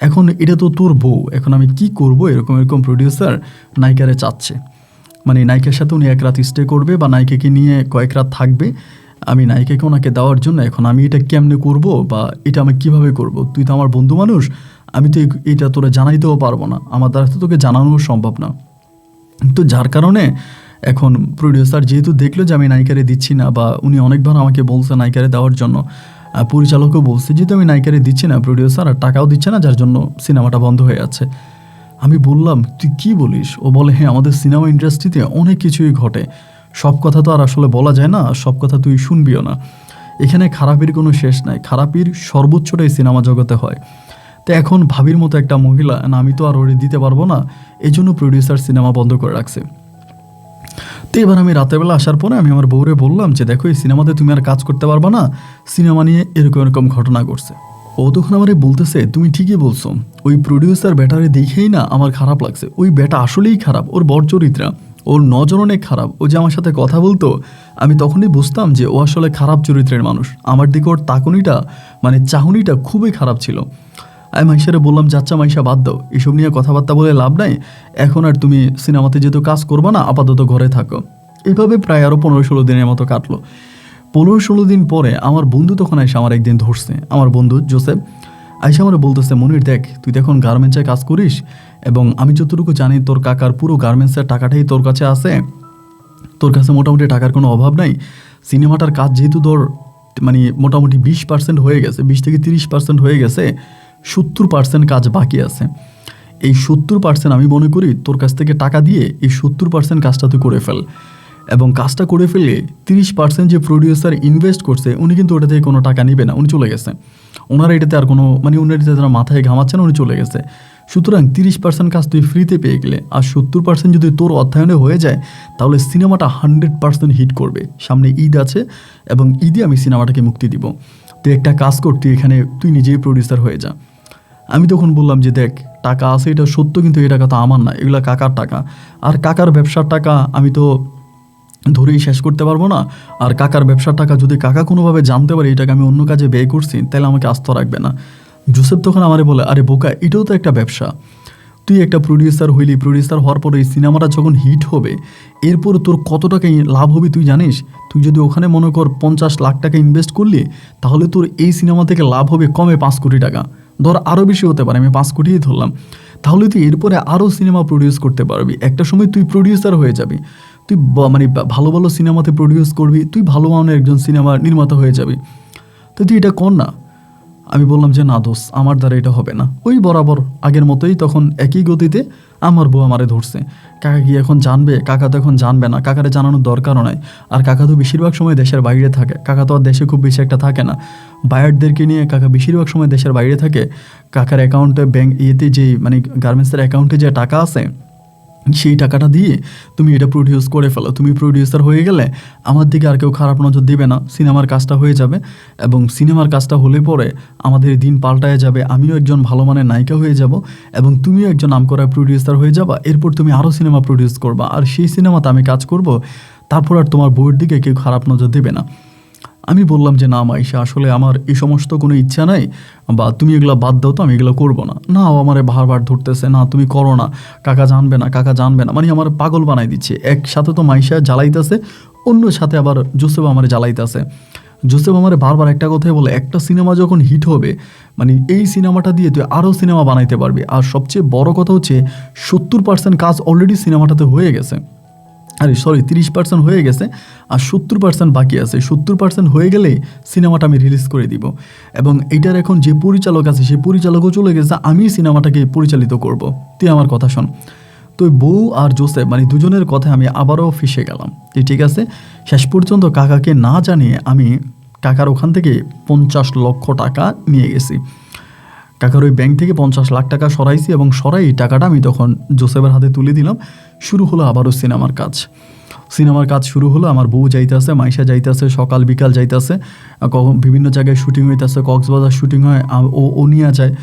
এখন এটা তো তোর বউ, এখন আমি কি করব, এরকম এরকম প্রডিউসার নায়িকারে চাচ্ছে, মানে নায়িকার সাথে উনি এক রাত স্টে করবে বা নায়িকাকে নিয়ে কয়েক রাত থাকবে, আমি নায়িকাকে ওনাকে দেওয়ার জন্য এখন আমি এটা কেমনে করব বা এটা আমি কিভাবে করব? তুই তো আমার বন্ধু মানুষ, আমি তো এটা তোরা জানাইতেও পারবো না, আমার দ্বারা তো তোকে জানানো সম্ভব না। তো যার কারণে এখন প্রডিউসার যেহেতু দেখলো যে আমি নায়িকারে দিচ্ছি না, বা উনি অনেকবার আমাকে বলছে নায়িকারে দেওয়ার জন্য, পরিচালকও বলছে যেহেতু আমি নায়িকারে দিচ্ছি না, প্রডিউসার আর টাকাও দিচ্ছে না, যার জন্য সিনেমাটা বন্ধ হয়ে যাচ্ছে। আমি বললাম, তুই কি বলিস? ও বলে, হ্যাঁ আমাদের সিনেমা ইন্ডাস্ট্রিতে অনেক কিছুই ঘটে, সব কথা তো আর আসলে বলা যায় না, সব কথা তুই শুনবিও না, এখানে খারাপের কোনো শেষ নাই, খারাপের সর্বোচ্চটাই সিনেমা জগতে হয়। তো এখন ভাবির মতো একটা মহিলা, না আমি তো আর ওরে দিতে পারবো না, এই জন্য প্রডিউসার সিনেমা বন্ধ করে রাখছে। তো এবার আমি রাতেরবেলা আসার পরে আমি আমার বউরে বললাম যে দেখো এই সিনেমাতে তুমি আর কাজ করতে পারবা না, সিনেমা নিয়ে এরকম এরকম ঘটনা ঘটছে। ও তখন আমারে বলতেছে, তুমি ঠিকই বলছো, ওই প্রডিউসার ব্যাটারে দেখেই না আমার খারাপ লাগছে, ওই ব্যাটা আসলেই খারাপ, ওর বরচরিত্রা, ওর নজর অনেক খারাপ। ও যে আমার সাথে কথা বলতো আমি তখনই বুঝতাম যে ও আসলে খারাপ চরিত্রের মানুষ, আমার দিকে ওর তাকুনিটা মানে চাহনিটা খুবই খারাপ ছিল। আমি মাইশারে বললাম, যাচ্ছা মাইশা বাদ দাও, এসব নিয়ে কথাবার্তা বলে লাভ নাই, এখন আর তুমি সিনেমাতে যেহেতু কাজ করবা না, আপাতত ঘরে থাকো। এইভাবে প্রায় আরও 15-16 দিনের মতো কাটলো। 15-16 দিন পরে আমার বন্ধু তখন এসে আমার একদিন ধরছে, আমার বন্ধু জোসেফ আইসা আমার বলতেছে, মনির দেখ তুই তো এখন গার্মেন্টসে কাজ করিস, এবং আমি যতটুকু জানি তোর কাকার পুরো গার্মেন্টসের টাকাটাই তোর কাছে আছে, তোর কাছে মোটামুটি টাকার কোনো অভাব নাই। সিনেমাটার কাজ যেহেতু তোর মানে মোটামুটি 20% হয়ে গেছে, 20 থেকে 30% হয়ে গেছে, 70% কাজ বাকি আছে। এই 70% আমি মনে করি তোর কাছ থেকে টাকা দিয়ে এই 70% কাজটা তুই করে ফেল, এবং কাজটা করে ফেলে 30% যে প্রডিউসার ইনভেস্ট করছে উনি কিন্তু ওটা থেকে কোনো টাকা নেবে না, উনি চলে গেছে, ওনারা এটাতে আর কোনো মানে ওনার এটাতে যারা মাথায় ঘামাচ্ছে না, উনি চলে গেছে। সুতরাং 30% কাজ তুই ফ্রিতে পেয়ে গেলে, আর 70% যদি তোর অধ্যয়নে হয়ে যায় তাহলে সিনেমাটা 100% হিট করবে। সামনে ঈদ আছে এবং ঈদে আমি সিনেমাটাকে মুক্তি দিব, তুই একটা কাজ কর, তুই এখানে তুই নিজেই প্রডিউসার হয়ে যা। আমি তখন বললাম যে দেখ টাকা আছে এটা সত্য, কিন্তু এই টাকা তো আমার না, এগুলো কাকার টাকা, আর কাকার ব্যবসার টাকা আমি তো ধরেই শেষ করতে পারবো না, আর কাকার ব্যবসার টাকা যদি কাকা কোনোভাবে জানতে পারে এই টাকা আমি অন্য কাজে ব্যয় করছি, তাহলে আমাকে আস্ত রাখবে না। জোসেফ তখন আমারে বলে, আরে বোকা, এটাও তো একটা ব্যবসা, তুই একটা প্রডিউসার হইলি, প্রডিউসার হওয়ার পরে এই সিনেমাটা যখন হিট হবে এরপর তোর কত টাকা লাভ হবে তুই জানিস? তুই যদি ওখানে মনে কর 50 লাখ টাকা ইনভেস্ট করলি, তাহলে তোর এই সিনেমা থেকে লাভ হবে কমে 5 কোটি টাকা, ধর আরও বেশি হতে পারে, আমি 5 কোটিই ধরলাম। তাহলে তুই এরপরে আরও সিনেমা প্রডিউস করতে পারবি, একটা সময় তুই প্রডিউসার হয়ে যাবি, তুই মানে ভালো ভালো সিনেমাতে প্রডিউস করবি, তুই ভালো মানের একজন সিনেমা নির্মাতা হয়ে যাবি, তো তুই এটা কর না। আমি বললাম যে না দোষ, আমার দ্বারা এটা হবে না। ওই বরাবর আগের মতোই তখন একই গতিতে আমার বউ আমারে ধরছে। কাকা কি এখন জানবে? কাকা তো এখন জানবে না, কাকারে জানানোর দরকারও নাই। আর কাকা তো বেশিরভাগ সময় দেশের বাইরে থাকে, কাকা তো আর দেশে খুব বেশি একটা থাকে না, বায়ারদেরকে নিয়ে কাকা বেশিরভাগ সময় দেশের বাইরে থাকে। কাকার অ্যাকাউন্টে ব্যাংক ইয়েতে যেই মানে গার্মেন্টসের অ্যাকাউন্টে যে টাকা আছে সেই টাকাটা দিয়ে তুমি এটা প্রডিউস করে ফেলো, তুমি প্রডিউসার হয়ে গেলে আমার দিকে আর কেউ খারাপ নজর দেবে না, সিনেমার কাজটা হয়ে যাবে, এবং সিনেমার কাজটা হলে পরে আমাদের দিন পাল্টায় যাবে, আমিও একজন ভালো মানের নায়িকা হয়ে যাব এবং তুমিও একজন নামকরা প্রডিউসার হয়ে যাবা, এরপর তুমি আরও সিনেমা প্রডিউস করবা, আর সেই সিনেমাতে আমি কাজ করব, তারপর আর তোমার বউয়ের দিকে কেউ খারাপ নজর দেবে না। আমি বললাম যে না মাইশা, আসলে আমার এই সমস্ত কোনো ইচ্ছা নাই, বা তুমি এগুলো বাদ দাও, তো আমি এগুলো করবো না। না, ও আমারে বারবার ধরতেছে, না তুমি করো না, কাকা জানবে না, কাকা জানবে না, মানে আমার পাগল বানাই দিচ্ছে। একসাথে তো মাইশা জ্বালাইতেছে, অন্য সাথে আবার জোসেফ আমার জ্বালাইতেছে। জোসেফ আমারে বারবার একটা কথাই বলে, একটা সিনেমা যখন হিট হবে মানে এই সিনেমাটা দিয়ে তুই আরও সিনেমা বানাইতে পারবি। আর সবচেয়ে বড় কথা হচ্ছে 70% কাজ অলরেডি সিনেমাটাতে হয়ে গেছে, আরে সরি 30% হয়ে গেছে, আর 70% বাকি আছে। 70% হয়ে গেলে সিনেমাটা আমি রিলিজ করে দিব। এবং এইটার এখন যে পরিচালক আছে সেই পরিচালকও চলে গেছে, আমি সিনেমাটাকে পরিচালিত করব। তুই আমার কথা শোন। তো বউ আর জোসেফ মানে দুজনের কথায় আমি আবারও ফেসে গেলাম। ঠিক আছে, শেষ পর্যন্ত কাকাকে না জানিয়ে আমি কাকার ওখান থেকে 50 লক্ষ টাকা নিয়ে গেছি। কাকার ওই ব্যাংক থেকে 50 লাখ টাকা সরাইছি এবং সরাই টাকাটা আমি তখন জোসেফের হাতে তুলে দিলাম। শুরু হলো আবারও সিনেমার কাজ। সিনেমার কাজ শুরু হলো, আমার বউ যাইতেছে, মাইশা যাইতেছে, সকাল বিকাল যাইতেছে, বিভিন্ন জায়গায় শুটিং হইতেছে, কক্সবাজার শুটিং হয়, ও নিয়ে যায়।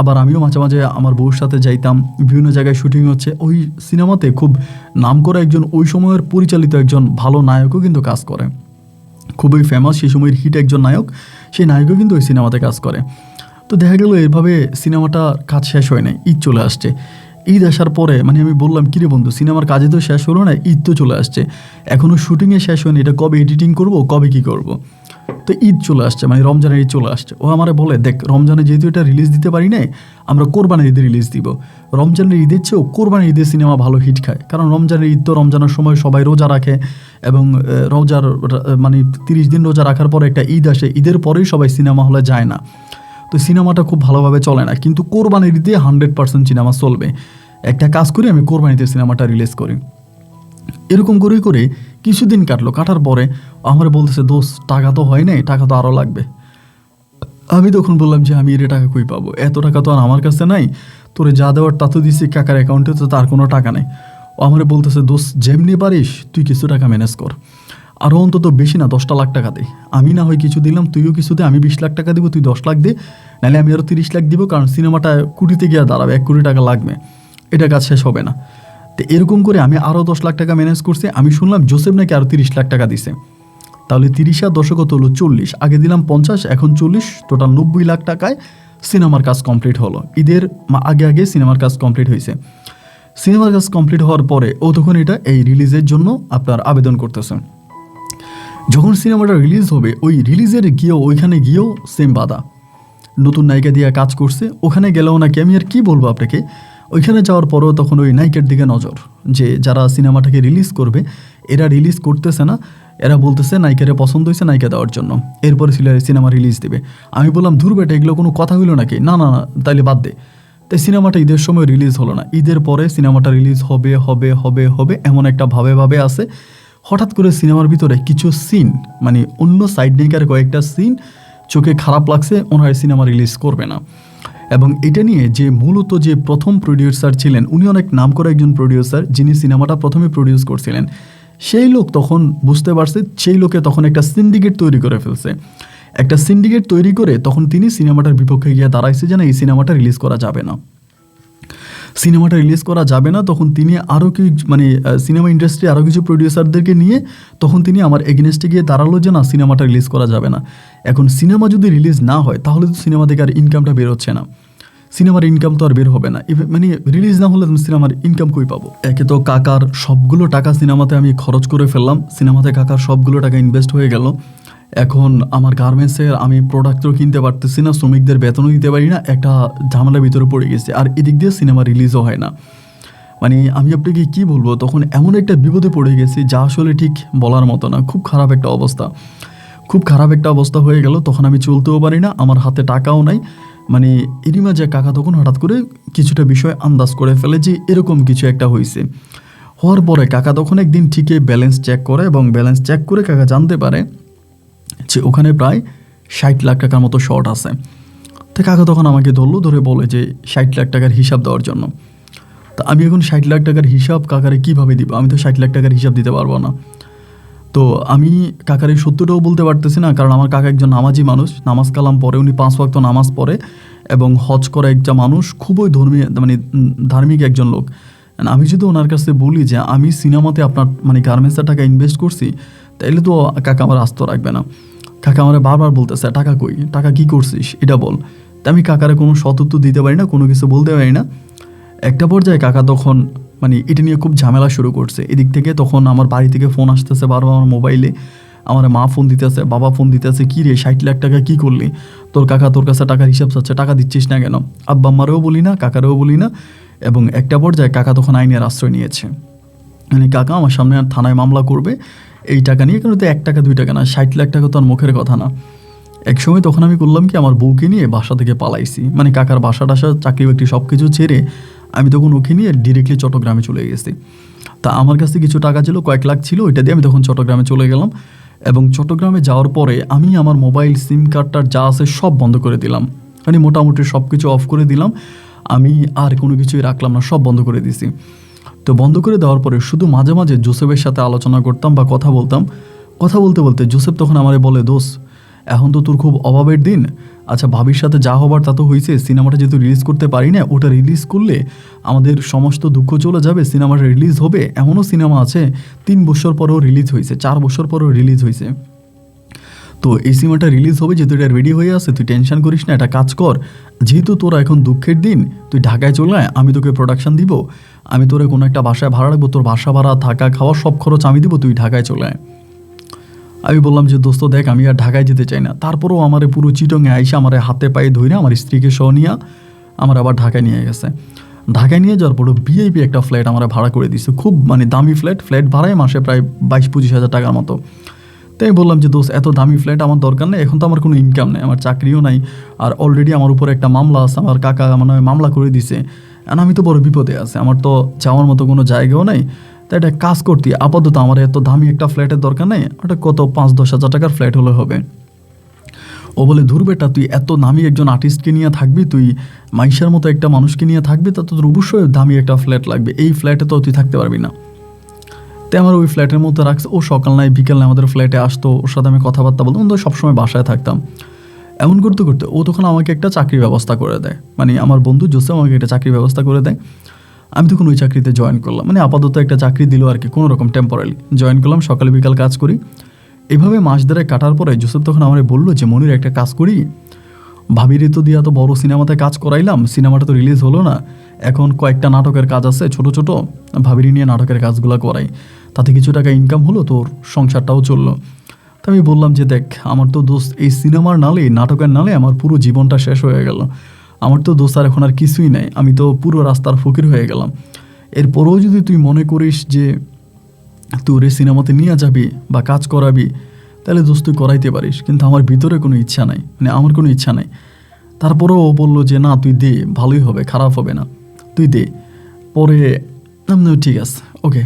আবার আমিও মাঝে মাঝে আমার বউর সাথে যাইতাম, বিভিন্ন জায়গায় শুটিং হচ্ছে। ওই সিনেমাতে খুব নাম করা একজন ওই সময়ের পরিচালিত একজন ভালো নায়কও কিন্তু কাজ করে, খুবই ফেমাস সেই সময়ের হিট একজন নায়ক, সেই নায়কও কিন্তু ওই সিনেমাতে কাজ করে। তো দেখা গেল এভাবে সিনেমাটার কাজ শেষ হয় নাই, ঈদ চলে আসছে। ঈদ আসার পরে মানে আমি বললাম, কিরে বন্ধু সিনেমার কাজে তো শেষ হলো না, ঈদ তো চলে আসছে, এখনও শুটিংয়ে শেষ হয়নি, এটা কবে এডিটিং করব, কবে কী করব। তো ঈদ চলে আসছে, মানে রমজানের ঈদ চলে আসছে। ও আমারে বলে, দেখ রমজানে যেহেতু এটা রিলিজ দিতে পারি না, আমরা কোরবানির ঈদে রিলিজ দিব। রমজানের ঈদের চেয়েও কোরবানির ঈদের সিনেমা ভালো হিট খায়, কারণ রমজানের ঈদ তো রমজানের সময় সবাই রোজা রাখে, এবং রোজার মানে 30 দিন রোজা রাখার পরে একটা ঈদ আসে, ঈদের পরেই সবাই সিনেমা হলে যায় না, তো সিনেমাটা খুব ভালোভাবে চলে না। কিন্তু কোরবানির ঈদে 100% সিনেমা চলবে। একটা কাজ করি, আমি কোরবানিতে সিনেমাটা রিলিজ করি। এরকম করে করে কিছুদিন কাটলো, কাটার পরে আমার বলতেছে, দোষ টাকা তো হয় নাই, টাকা তো আরও লাগবে। আমি তখন বললাম যে আমি এর টাকা কই পাবো, এত টাকা তো আর আমার কাছে নাই, তোরে যা দেওয়ার তা তো দিছি, কাকার অ্যাকাউন্টে তো তার কোনো টাকা নেই। ও আমার বলতেছে, দোষ যেমনি পারিস তুই কিছু টাকা ম্যানেজ কর, আরও অন্তত বেশি না 10টা লাখ টাকা দে, আমি না হয় কিছু দিলাম, তুইও কিছু দে, আমি 20 লাখ টাকা দিব, তুই 10 লাখ দে, নাহলে আমি আরও 30 লাখ দিব, কারণ সিনেমাটা কোটিতে গিয়ে দাঁড়াবে, 1 কোটি টাকা লাগবে, এটা কাজ শেষ হবে না। তো এরকম করে আমি আরও 10 লাখ টাকা ম্যানেজ করছি। আমি শুনলাম জোসেফ নাকি আরও 30 লাখ টাকা দিছে, তাহলে 30 আর 10 কত হলো 40, আগে দিলাম 50, এখন 40, টোটাল 90 লাখ টাকায় সিনেমার কাজ কমপ্লিট হলো। ঈদের আগে আগে সিনেমার কাজ কমপ্লিট হয়েছে। সিনেমার কাজ কমপ্লিট হওয়ার পরে ও তখন এটা এই রিলিজের জন্য আপনার আবেদন করতেছে। যখন সিনেমাটা রিলিজ হবে, ওই রিলিজের গিয়েও ওইখানে গিয়েও সেম বাধা, নতুন নায়িকা দিয়ে কাজ করছে, ওখানে গেলেও নাকি আমি আর কি বলবো আপনাকে, ওইখানে যাওয়ার পরও তখন ওই নায়িকার দিকে নজর, যে যারা সিনেমাটাকে রিলিজ করবে এরা রিলিজ করতেছে না, এরা বলতেছে নায়িকারে পছন্দ হয়েছে নায়িকা দেওয়ার জন্য, এরপরে সিনেমা রিলিজ দেবে। আমি বললাম, ধুর বেটা, এগুলো কোনো কথা হইলো নাকি, না না না তাইলে বাদ দে। তাই সিনেমাটা ঈদের সময় রিলিজ হলো না, ঈদের পরে সিনেমাটা রিলিজ হবে হবে হবে হবে এমন একটা ভাবে আছে। হঠাৎ করে সিনেমার ভিতরে কিছু সিন, মানে অন্য সাইড নায়িকার কয়েকটা সিন চোখে খারাপ লাগছে, ওনারা সিনেমা রিলিজ করবে না। এবং এটা নিয়ে যে মূলত যে প্রথম প্রডিউসার ছিলেন, উনি অনেক নাম করা একজন প্রডিউসার, যিনি সিনেমাটা প্রথমে প্রডিউস করছিলেন, সেই লোক তখন বুঝতে পারছে, সেই লোকে তখন একটা সিন্ডিকেট তৈরি করে ফেলছে। একটা সিন্ডিকেট তৈরি করে তখন তিনি সিনেমাটার বিপক্ষে গিয়ে দাঁড়াইছে যে না, এই সিনেমাটা রিলিজ করা যাবে না, সিনেমাটা রিলিজ করা যাবে না। তখন তিনি আরও কি মানে সিনেমা ইন্ডাস্ট্রি আরও কিছু প্রডিউসারদেরকে নিয়ে তখন তিনি আমার এগেনস্টে গিয়ে দাঁড়ালো যে না, সিনেমাটা রিলিজ করা যাবে না। এখন সিনেমা যদি রিলিজ না হয় তাহলে তো সিনেমা থেকে আর ইনকামটা বের হচ্ছে না, সিনেমার ইনকাম তো আর বের হবে না, মানে রিলিজ না হলে সিনেমার ইনকাম কই পাবো। একে তো কাকার সবগুলো টাকা সিনেমাতে আমি খরচ করে ফেললাম, সিনেমাতে কাকার সবগুলো টাকা ইনভেস্ট হয়ে গেল। এখন আমার গার্মেন্টসের আমি প্রোডাক্টও কিনতে পারতেছি না, শ্রমিকদের বেতনও দিতে পারি না, একটা ঝামেলার ভিতরে পড়ে গেছে। আর এদিক দিয়ে সিনেমা রিলিজও হয় না, মানে আমি আপনাকে কী বলবো, তখন এমন একটা বিপদে পড়ে গেছি যা আসলে ঠিক বলার মতো না। খুব খারাপ একটা অবস্থা, খুব খারাপ একটা অবস্থা হয়ে গেল। তখন আমি চলতেও পারি না, আমার হাতে টাকাও নাই। মানে এরই মাঝে কাকা তখন হঠাৎ করে কিছুটা বিষয় আন্দাজ করে ফেলে যে এরকম কিছু একটা হয়েছে। হওয়ার পরে কাকা তখন একদিন ঠিকই ব্যালেন্স চেক করে, এবং ব্যালেন্স চেক করে কাকা জানতে পারে যে ওখানে প্রায় 60 লাখ টাকার মতো শর্ট আছে। তো কাকা তখন আমাকে ধরে বলে যে 60 লাখ টাকার হিসাব দেওয়ার জন্য। তা আমি এখন 60 লাখ টাকার হিসাব কাকারে কীভাবে দিব, আমি তো 60 লাখ টাকার হিসাব দিতে পারবো না। তো আমি কাকার এই সত্যটাও বলতে পারতেছি না, কারণ আমার কাকা একজন নামাজি মানুষ, নামাজ কালাম পড়ে, উনি 5 ওয়াক্ত নামাজ পড়ে এবং হজ করে একটা মানুষ, খুবই ধার্মিক একজন লোক। আমি যদি ওনার কাছে বলি যে আমি সিনেমাতে আপনার মানে গার্মেন্টসের টাকা ইনভেস্ট করছি, তাইলে তো কাকা আমার আস্ত রাখবে না। কাকা আমার বারবার বলতেছে, টাকা কই, টাকা কী করছিস এটা বল। তা আমি কাকারে কোনো সতত্ব দিতে পারি না, কোনো কিছু বলতে পারি না। একটা পর্যায়ে কাকা তখন মানে এটা নিয়ে খুব ঝামেলা শুরু করছে। এদিক থেকে তখন আমার বাড়ি থেকে ফোন আসতেছে বারবার আমার মোবাইলে, আমার মা ফোন দিতেছে, বাবা ফোন দিতেছে, কী রে 60 লাখ টাকা কী করলি, তোর কাকা তোর কাছে টাকার হিসাব চাচ্ছে, টাকা দিচ্ছিস না কেন? আব্বা আম্মারেও বলি না, কাকারেও বলি না। এবং একটা পর্যায়ে কাকা তখন আইনের আশ্রয় নিয়েছে, মানে কাকা আমার সামনে থানায় মামলা করবে এই টাকা নিয়ে, কিন্তু 1 টাকা 2 টাকা না, 60 লাখ টাকা তো আর মুখের কথা না। একসময় তখন আমি করলাম কি, আমার বউকে নিয়ে বাসা থেকে পালাইছি, মানে কাকার বাসা টাসা চাকরি বাকরি সব কিছু ছেড়ে আমি তখন ওকে নিয়ে ডিরেক্টলি চট্টগ্রামে চলে গেছি। তা আমার কাছে কিছু টাকা ছিল, কয়েক লাখ ছিল, ওইটা দিয়ে আমি তখন চট্টগ্রামে চলে গেলাম। এবং চট্টগ্রামে যাওয়ার পরে আমি আমার মোবাইল সিম কার্ডটার যা আছে সব বন্ধ করে দিলাম, মানে মোটামুটি সব কিছু অফ করে দিলাম। আমি আর কোনো কিছুই রাখলাম না, সব বন্ধ করে দিছি। তো বন্ধ করে দেওয়ার পরে শুধু মাঝে মাঝে জোসেফের সাথে আলোচনা করতাম বা কথা বলতাম। কথা বলতে বলতে জোসেফ তখন আমারে বলে, দোষ এখন তো তোর খুব অভাবের দিন, আচ্ছা ভাবির সাথে যা হবার তা তো হয়েছে, সিনেমাটা যেহেতু রিলিজ করতে পারি না, ওটা রিলিজ করলে আমাদের সমস্ত দুঃখ চলে যাবে, সিনেমাটা রিলিজ হবে। এমনও সিনেমা আছে 3 বছর পরেও রিলিজ হয়েছে, 4 বছর পরেও রিলিজ হয়েছে। তো এই সিনেমাটা রিলিজ হবে, যেহেতু এটা রেডি হয়ে আছে, তুই টেনশন করিস না, এটা কাজ কর, যেহেতু তোরা এখন দুঃখের দিন, তুই ঢাকায় চলে আয়, আমি তোকে প্রোডাকশন দিব, আমি তোরে কোনো একটা বাসায় ভাড়া রাখবো, তোর বাসা ভাড়া থাকা খাওয়া সব খরচ আমি দিব, তুই ঢাকায় চলে আয়। আমি বললাম যে দোস্ত দেখ, আমি আর ঢাকায় যেতে চাই না। তারপরেও আমার পুরো চিটংয়ে আইসা আমার হাতে পায়ে ধরে আমার স্ত্রীকে সহ নিয়ে আমার আবার ঢাকায় নিয়ে গেছে। ঢাকায় নিয়ে যাওয়ার পরে ভিআইপি একটা ফ্ল্যাট আমার ভাড়া করে দিচ্ছে, খুব মানে দামি ফ্ল্যাট ভাড়ায় মাসে প্রায় 22-25 হাজার টাকার মতো। তাই আমি বললাম যে দোস্ত এত দামি ফ্ল্যাট আমার দরকার নেই, এখন তো আমার কোনো ইনকাম নেই, আমার চাকরিও নাই, আর অলরেডি আমার উপরে একটা মামলা আছে, আমার কাকা মানে মামলা করে দিছে, আর আমি তো বড় বিপদে আছে, আমার তো যাওয়ার মতো কোনো জায়গাও নাই। তাই এটা কাজ করতে আপাতত আমার এত দামি একটা ফ্ল্যাটের দরকার নেই, ওটা কত 5-10 হাজার টাকার ফ্ল্যাট হলে হবে। ও বলে, ধুর বেটা, তুই এত দামি একজন আর্টিস্টকে নিয়ে থাকবি, তুই মাইশার মতো একটা মানুষকে নিয়ে থাকবি, তা তোর অবশ্যই দামি একটা ফ্ল্যাট লাগবে, এই ফ্ল্যাটে তো তুই থাকতে পারবি না। তাই আমার ওই ফ্ল্যাটের মধ্যে রাখছে। ও সকাল নাই বিকেল নাই আমাদের ফ্ল্যাটে আসতো, ওর সাথে আমি কথাবার্তা বলতাম, তো সবসময় বাসায় থাকতাম। এমন করতে করতে ও তখন আমাকে একটা চাকরির ব্যবস্থা করে দেয়, মানে আমার বন্ধু জোসেফ আমাকে একটা চাকরির ব্যবস্থা করে দেয়। আমি তখন ওই চাকরিতে জয়েন করলাম, মানে আপাতত একটা চাকরি দিল আর কি, কোনো রকম টেম্পোরারি জয়েন করলাম, সকালে বিকাল কাজ করি। এভাবে মাস ধরে কাটার পরে জোসেফ তখন আমার বললো যে মনির একটা কাজ করি, ভাবিরে তো দিয়া তো বড় সিনেমাতে কাজ করাইলাম, সিনেমাটা তো রিলিজ হলো না, এখন কয়েকটা নাটকের কাজ আছে ছোট ছোট, ভাবিরি নিয়ে নাটকের কাজগুলো করাই, তাতে কিছু টাকা ইনকাম হলো, তোর সংসারটাও চললো। তো আমি বললাম যে দেখ, আমার তো দোস্ত এই সিনেমার নালে নাটকের নালে আমার পুরো জীবনটা শেষ হয়ে গেল, আমার তো দোস্ত আর এখন আর কিছুই নাই, আমি তো পুরো রাস্তার ফকির হয়ে গেলাম। এরপরেও যদি তুই মনে করিস যে তোর এই সিনেমাতে নিয়ে যাবি বা কাজ করাবি, তাহলে দোস্ত তুই করাইতে পারিস, কিন্তু আমার ভিতরে কোনো ইচ্ছা নাই, মানে আমার কোনো ইচ্ছা নাই। তারপরেও ও বললো যে না তুই দে, ভালোই হবে, খারাপ হবে না, তুই দে। পরে ঠিক আছে ওকে,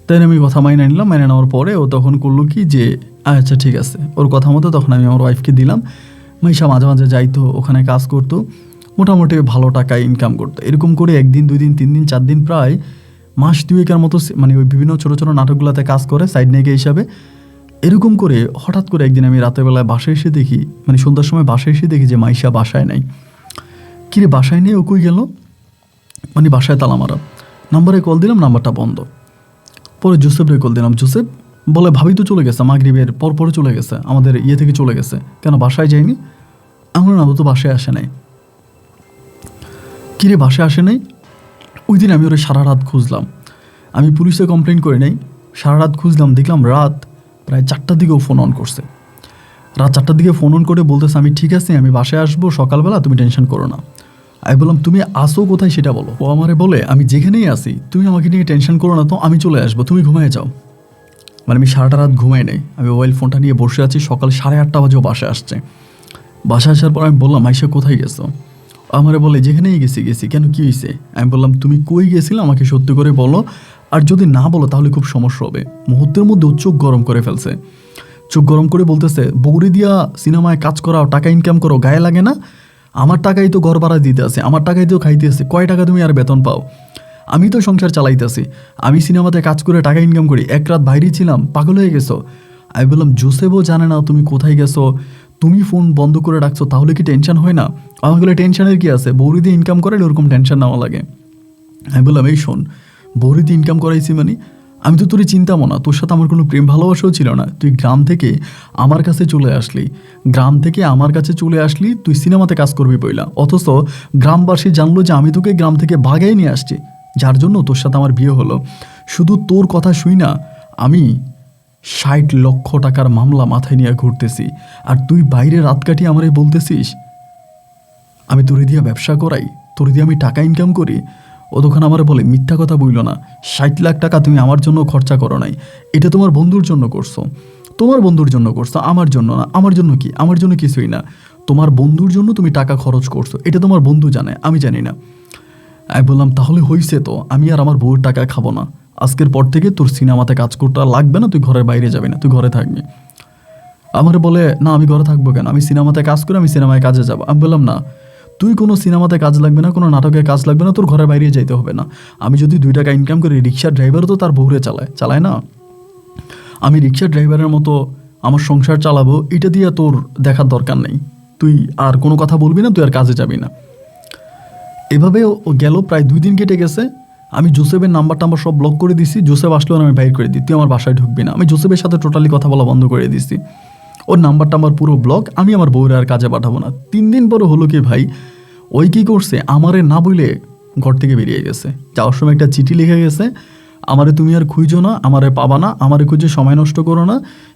তাই আমি কথা মাইনে নিলাম। মাইনে নেওয়ার পরে ও তখন করলো কি যে আচ্ছা ঠিক আছে, ওর কথা মতো তখন আমি আমার ওয়াইফকে দিলাম। মাইশা মাঝে মাঝে যাইতো, ওখানে কাজ করতো, মোটামুটি ভালো টাকা ইনকাম করতো। এরকম করে 1 দিন 2 দিন 3 দিন 4 দিন প্রায় মাস 2-এর মতো মানে ওই বিভিন্ন ছোটো ছোটো নাটকগুলোতে কাজ করে সাইড নেগে হিসাবে। এরকম করে হঠাৎ করে একদিন আমি রাতের বেলায় বাসায় এসে দেখি, মানে সন্ধ্যার সময় বাসায় এসে দেখি যে মাইশা বাসায় নাই। কিরে বাসায় নেই, ও কই গেল, মানে বাসায় তালা মারা। নাম্বারে কল দিলাম, নাম্বারটা বন্ধ। পরে জোসেফরে কল দিলাম, জোসেফ বলে ভাবি তো চলে গেছে, মাগরিবের পরে চলে গেছে, আমাদের ইয়ে থেকে চলে গেছে, কেন বাসায় যায়নি? আমার না, ও তো বাসায় আসে নাই। কিরে বাসায় আসে নাই? ওই দিন আমি ওরা সারা রাত খুঁজলাম, আমি পুলিশে কমপ্লেন করে নাই, সারা রাত খুঁজলাম, দেখলাম রাত প্রায় 4টার দিকেও ফোন অন করছে। রাত 4টার দিকে ফোন অন করে বলতেছে আমি ঠিক আছে, আমি বাসায় আসবো সকালবেলা, তুমি টেনশন করো না। আমি বললাম তুমি আসো কোথায় সেটা বলো। ও আমারে বলে আমি যেখানেই আসি, তুমি আমাকে নিয়ে টেনশন করো না তো, আমি চলে আসবো, তুমি ঘুমায় যাও। মানে আমি সারাটা রাত ঘুমাই নাই, আমি মোবাইল ফোনটা নিয়ে বসে আছি, সকাল 8:30 বাজেও বাসায় আসছে। বাসায় আসার পর আমি বললাম আইসা কোথায় গেছো? আমারে বলে যেখানেই গেছি। কেন কি হয়েছে? আমি বললাম তুমি কই গেছিলে আমাকে সত্যি করে বলো, আর যদি না বলো তাহলে খুব সমস্যা হবে। মুহূর্তের মধ্যে ও চোখ গরম করে ফেলছে, চোখ গরম করে বলতেছে বৌরি দিয়া সিনেমায় কাজ করাও, টাকা ইনকাম করো, গায়ে লাগে না? আমার টাকাই তো ঘর ভাড়া দিতে আছে, আমার টাকাই তো খাইতে আছে, কয় টাকা তুমি আর বেতন পাও? আমি তো সংসার চালাইতেছি, আমি সিনেমাতে কাজ করে টাকা ইনকাম করি, 1 রাত বাইরে ছিলাম, পাগল হয়ে গেছো? আমি বললাম জোসেফও জানে না তুমি কোথায় গেছো, তুমি ফোন বন্ধ করে রাখছো, তাহলে কি টেনশন হয় না? আমাকে বলে টেনশনের কি আছে, বৌরি দিয়ে ইনকাম করে ওরকম টেনশন নেওয়া লাগে। আমি বললাম এই শোন, বৌরি দিয়ে ইনকাম করাইছি মানে আমি তো তোর চিন্তামো না, তোর সাথে আমার কোনো প্রেম ভালোবাসাও ছিল না, তুই গ্রাম থেকে আমার কাছে চলে আসলি, তুই সিনেমাতে কাজ করবি পইলা, অথচ গ্রামবাসী জানলো যে আমি তোকে গ্রাম থেকে ভাগাই নিয়ে আসছি, যার জন্য তোর সাথে আমার বিয়ে হলো। শুধু তোর কথা শুই না আমি 60 লক্ষ টাকার মামলা মাথায় নিয়ে ঘুরতেছি, আর তুই বাইরে রাত কাটিয়ে আমারে বলতেছিস আমি তোরে দিয়া ব্যবসা করাই, তোরে দিয়ে আমি টাকা ইনকাম করি। ও তখন আমার বলে, মিথ্যা কথা বইল না, 60 লাখ টাকা তুমি আমার জন্য খরচা করো নাই, এটা তোমার বন্ধুর জন্য করছো, তোমার বন্ধুর জন্য করছো, আমার জন্য না। আমার জন্য কি? আমার জন্য কিছুই না, তোমার বন্ধুর জন্য তুমি টাকা খরচ করছো, এটা তোমার বন্ধু জানে, আমি জানি না। আমি বললাম, তাহলে হইছে তো, আমি আর আমার বউয়ের টাকা খাবো না, আজকের পর থেকে তোর সিনেমাতে কাজ করতে আর লাগবে না, তুই ঘরের বাইরে যাবি না, তুই ঘরে থাকবি। আমার বলে, না আমি ঘরে থাকবো কেন, আমি সিনেমাতে কাজ করে আমি সিনেমায় কাজে যাবো। আমি বললাম, না, তুই কোনো সিনেমাতে কাজ লাগবে না, কোনো নাটকে কাজ লাগবে না, তোর ঘরের বাইরে যাইতে হবে না। আমি যদি 2 টাকা ইনকাম করি, রিক্সার ড্রাইভারও তো তার বউরে চালায় না, আমি রিক্সার ড্রাইভারের মতো আমার সংসার চালাবো, এটা দিয়ে তোর দেখার দরকার নেই, তুই আর কোনো কথা বলবি না, তুই আর কাজে যাবি না। এভাবে ও গেল, প্রায় 2 দিন কেটে গেছে। আমি জোসেফের নাম্বার সব ব্লক করে দিছি, জোসেফ আসলেও আমি বাইর করে দিই, তুই আমার বাসায় ঢুকবি না। আমি জোসেফের সাথে টোটালি কথা বলা বন্ধ করে দিছি, ওর নাম্বার পুরো ব্লক, আমি আমার বউরে আর কাজে পাঠাবো না। 3 দিন পরে হলো কি ভাই, ওই কী করছে, আমারে না বলে ঘর থেকে বেরিয়ে গেছে। যাওয়ার সময় একটা চিঠি লিখে গেছে, আমারে তুমি আর খুঁজো না, আমারে পাবা না, আমারে খুঁজে সময় নষ্ট করো না,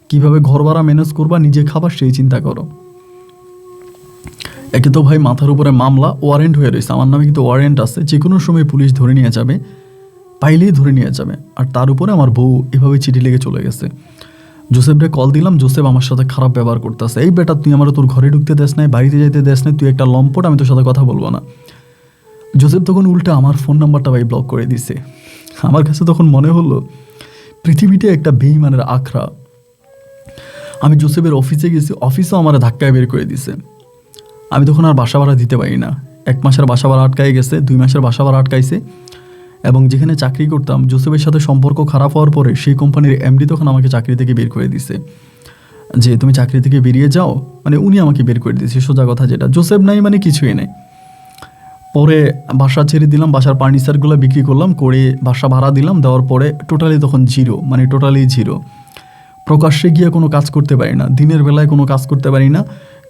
কীভাবে ঘর ভাড়া ম্যানেজ করবা, নিজে খাবার সেই চিন্তা করো। একে তো ভাই মাথার উপরে মামলা, ওয়ারেন্ট হয়ে রয়েছে, আমার নামে কিন্তু ওয়ারেন্ট আছে, যে কোনো সময় পুলিশ ধরে নিয়ে যাবে, পাইলেই ধরে নিয়ে যাবে। আর তার উপরে আমার বউ এভাবে চিঠি লেগে চলে গেছে। জোসেফরে কল দিলাম, জোসেফ আমার সাথে খারাপ ব্যবহার করতেছে, এই বেটা তুই আমার তোর ঘরে ঢুকতে দেস নাই, বাড়িতে যাইতে দেস নাই, তুই একটা লম্পট, আমি তোর সাথে কথা বলবো না। জোসেফ তখন উল্টা আমার ফোন নাম্বারটা ভাই ব্লক করে দিছে। আমার কাছে তখন মনে হলো পৃথিবীতে একটা বেঈমানের আখড়া। আমি জোসেফের অফিসে গেছি, অফিসেও আমার ধাক্কায় বের করে দিছে। আমি তখন আর বাসা ভাড়া দিতে পারি না, 1 মাসের বাসা ভাড়া আটকাই গেছে, 2 মাসের বাসা ভাড়া আটকাইছে। এবং যেখানে চাকরি করতাম, জোসেফের সাথে সম্পর্ক খারাপ হওয়ার পরে সেই কোম্পানির এমডি তখন আমাকে চাকরি থেকে বের করে দিছে, যে তুমি চাকরি থেকে বেরিয়ে যাও, মানে উনি আমাকে বের করে দিয়েছে, সোজা কথা যেটা। জোসেফ নাই মানে কিছুই নেই। পরে বাসা ছেড়ে দিলাম, বাসার ফার্নিচারগুলো বিক্রি করলাম, করে বাসা ভাড়া দিলাম, দেওয়ার পরে টোটালি তখন জিরো, মানে টোটালি জিরো। প্রকাশ্যে গিয়ে কোনো কাজ করতে পারি না, দিনের বেলায় কোনো কাজ করতে পারি না,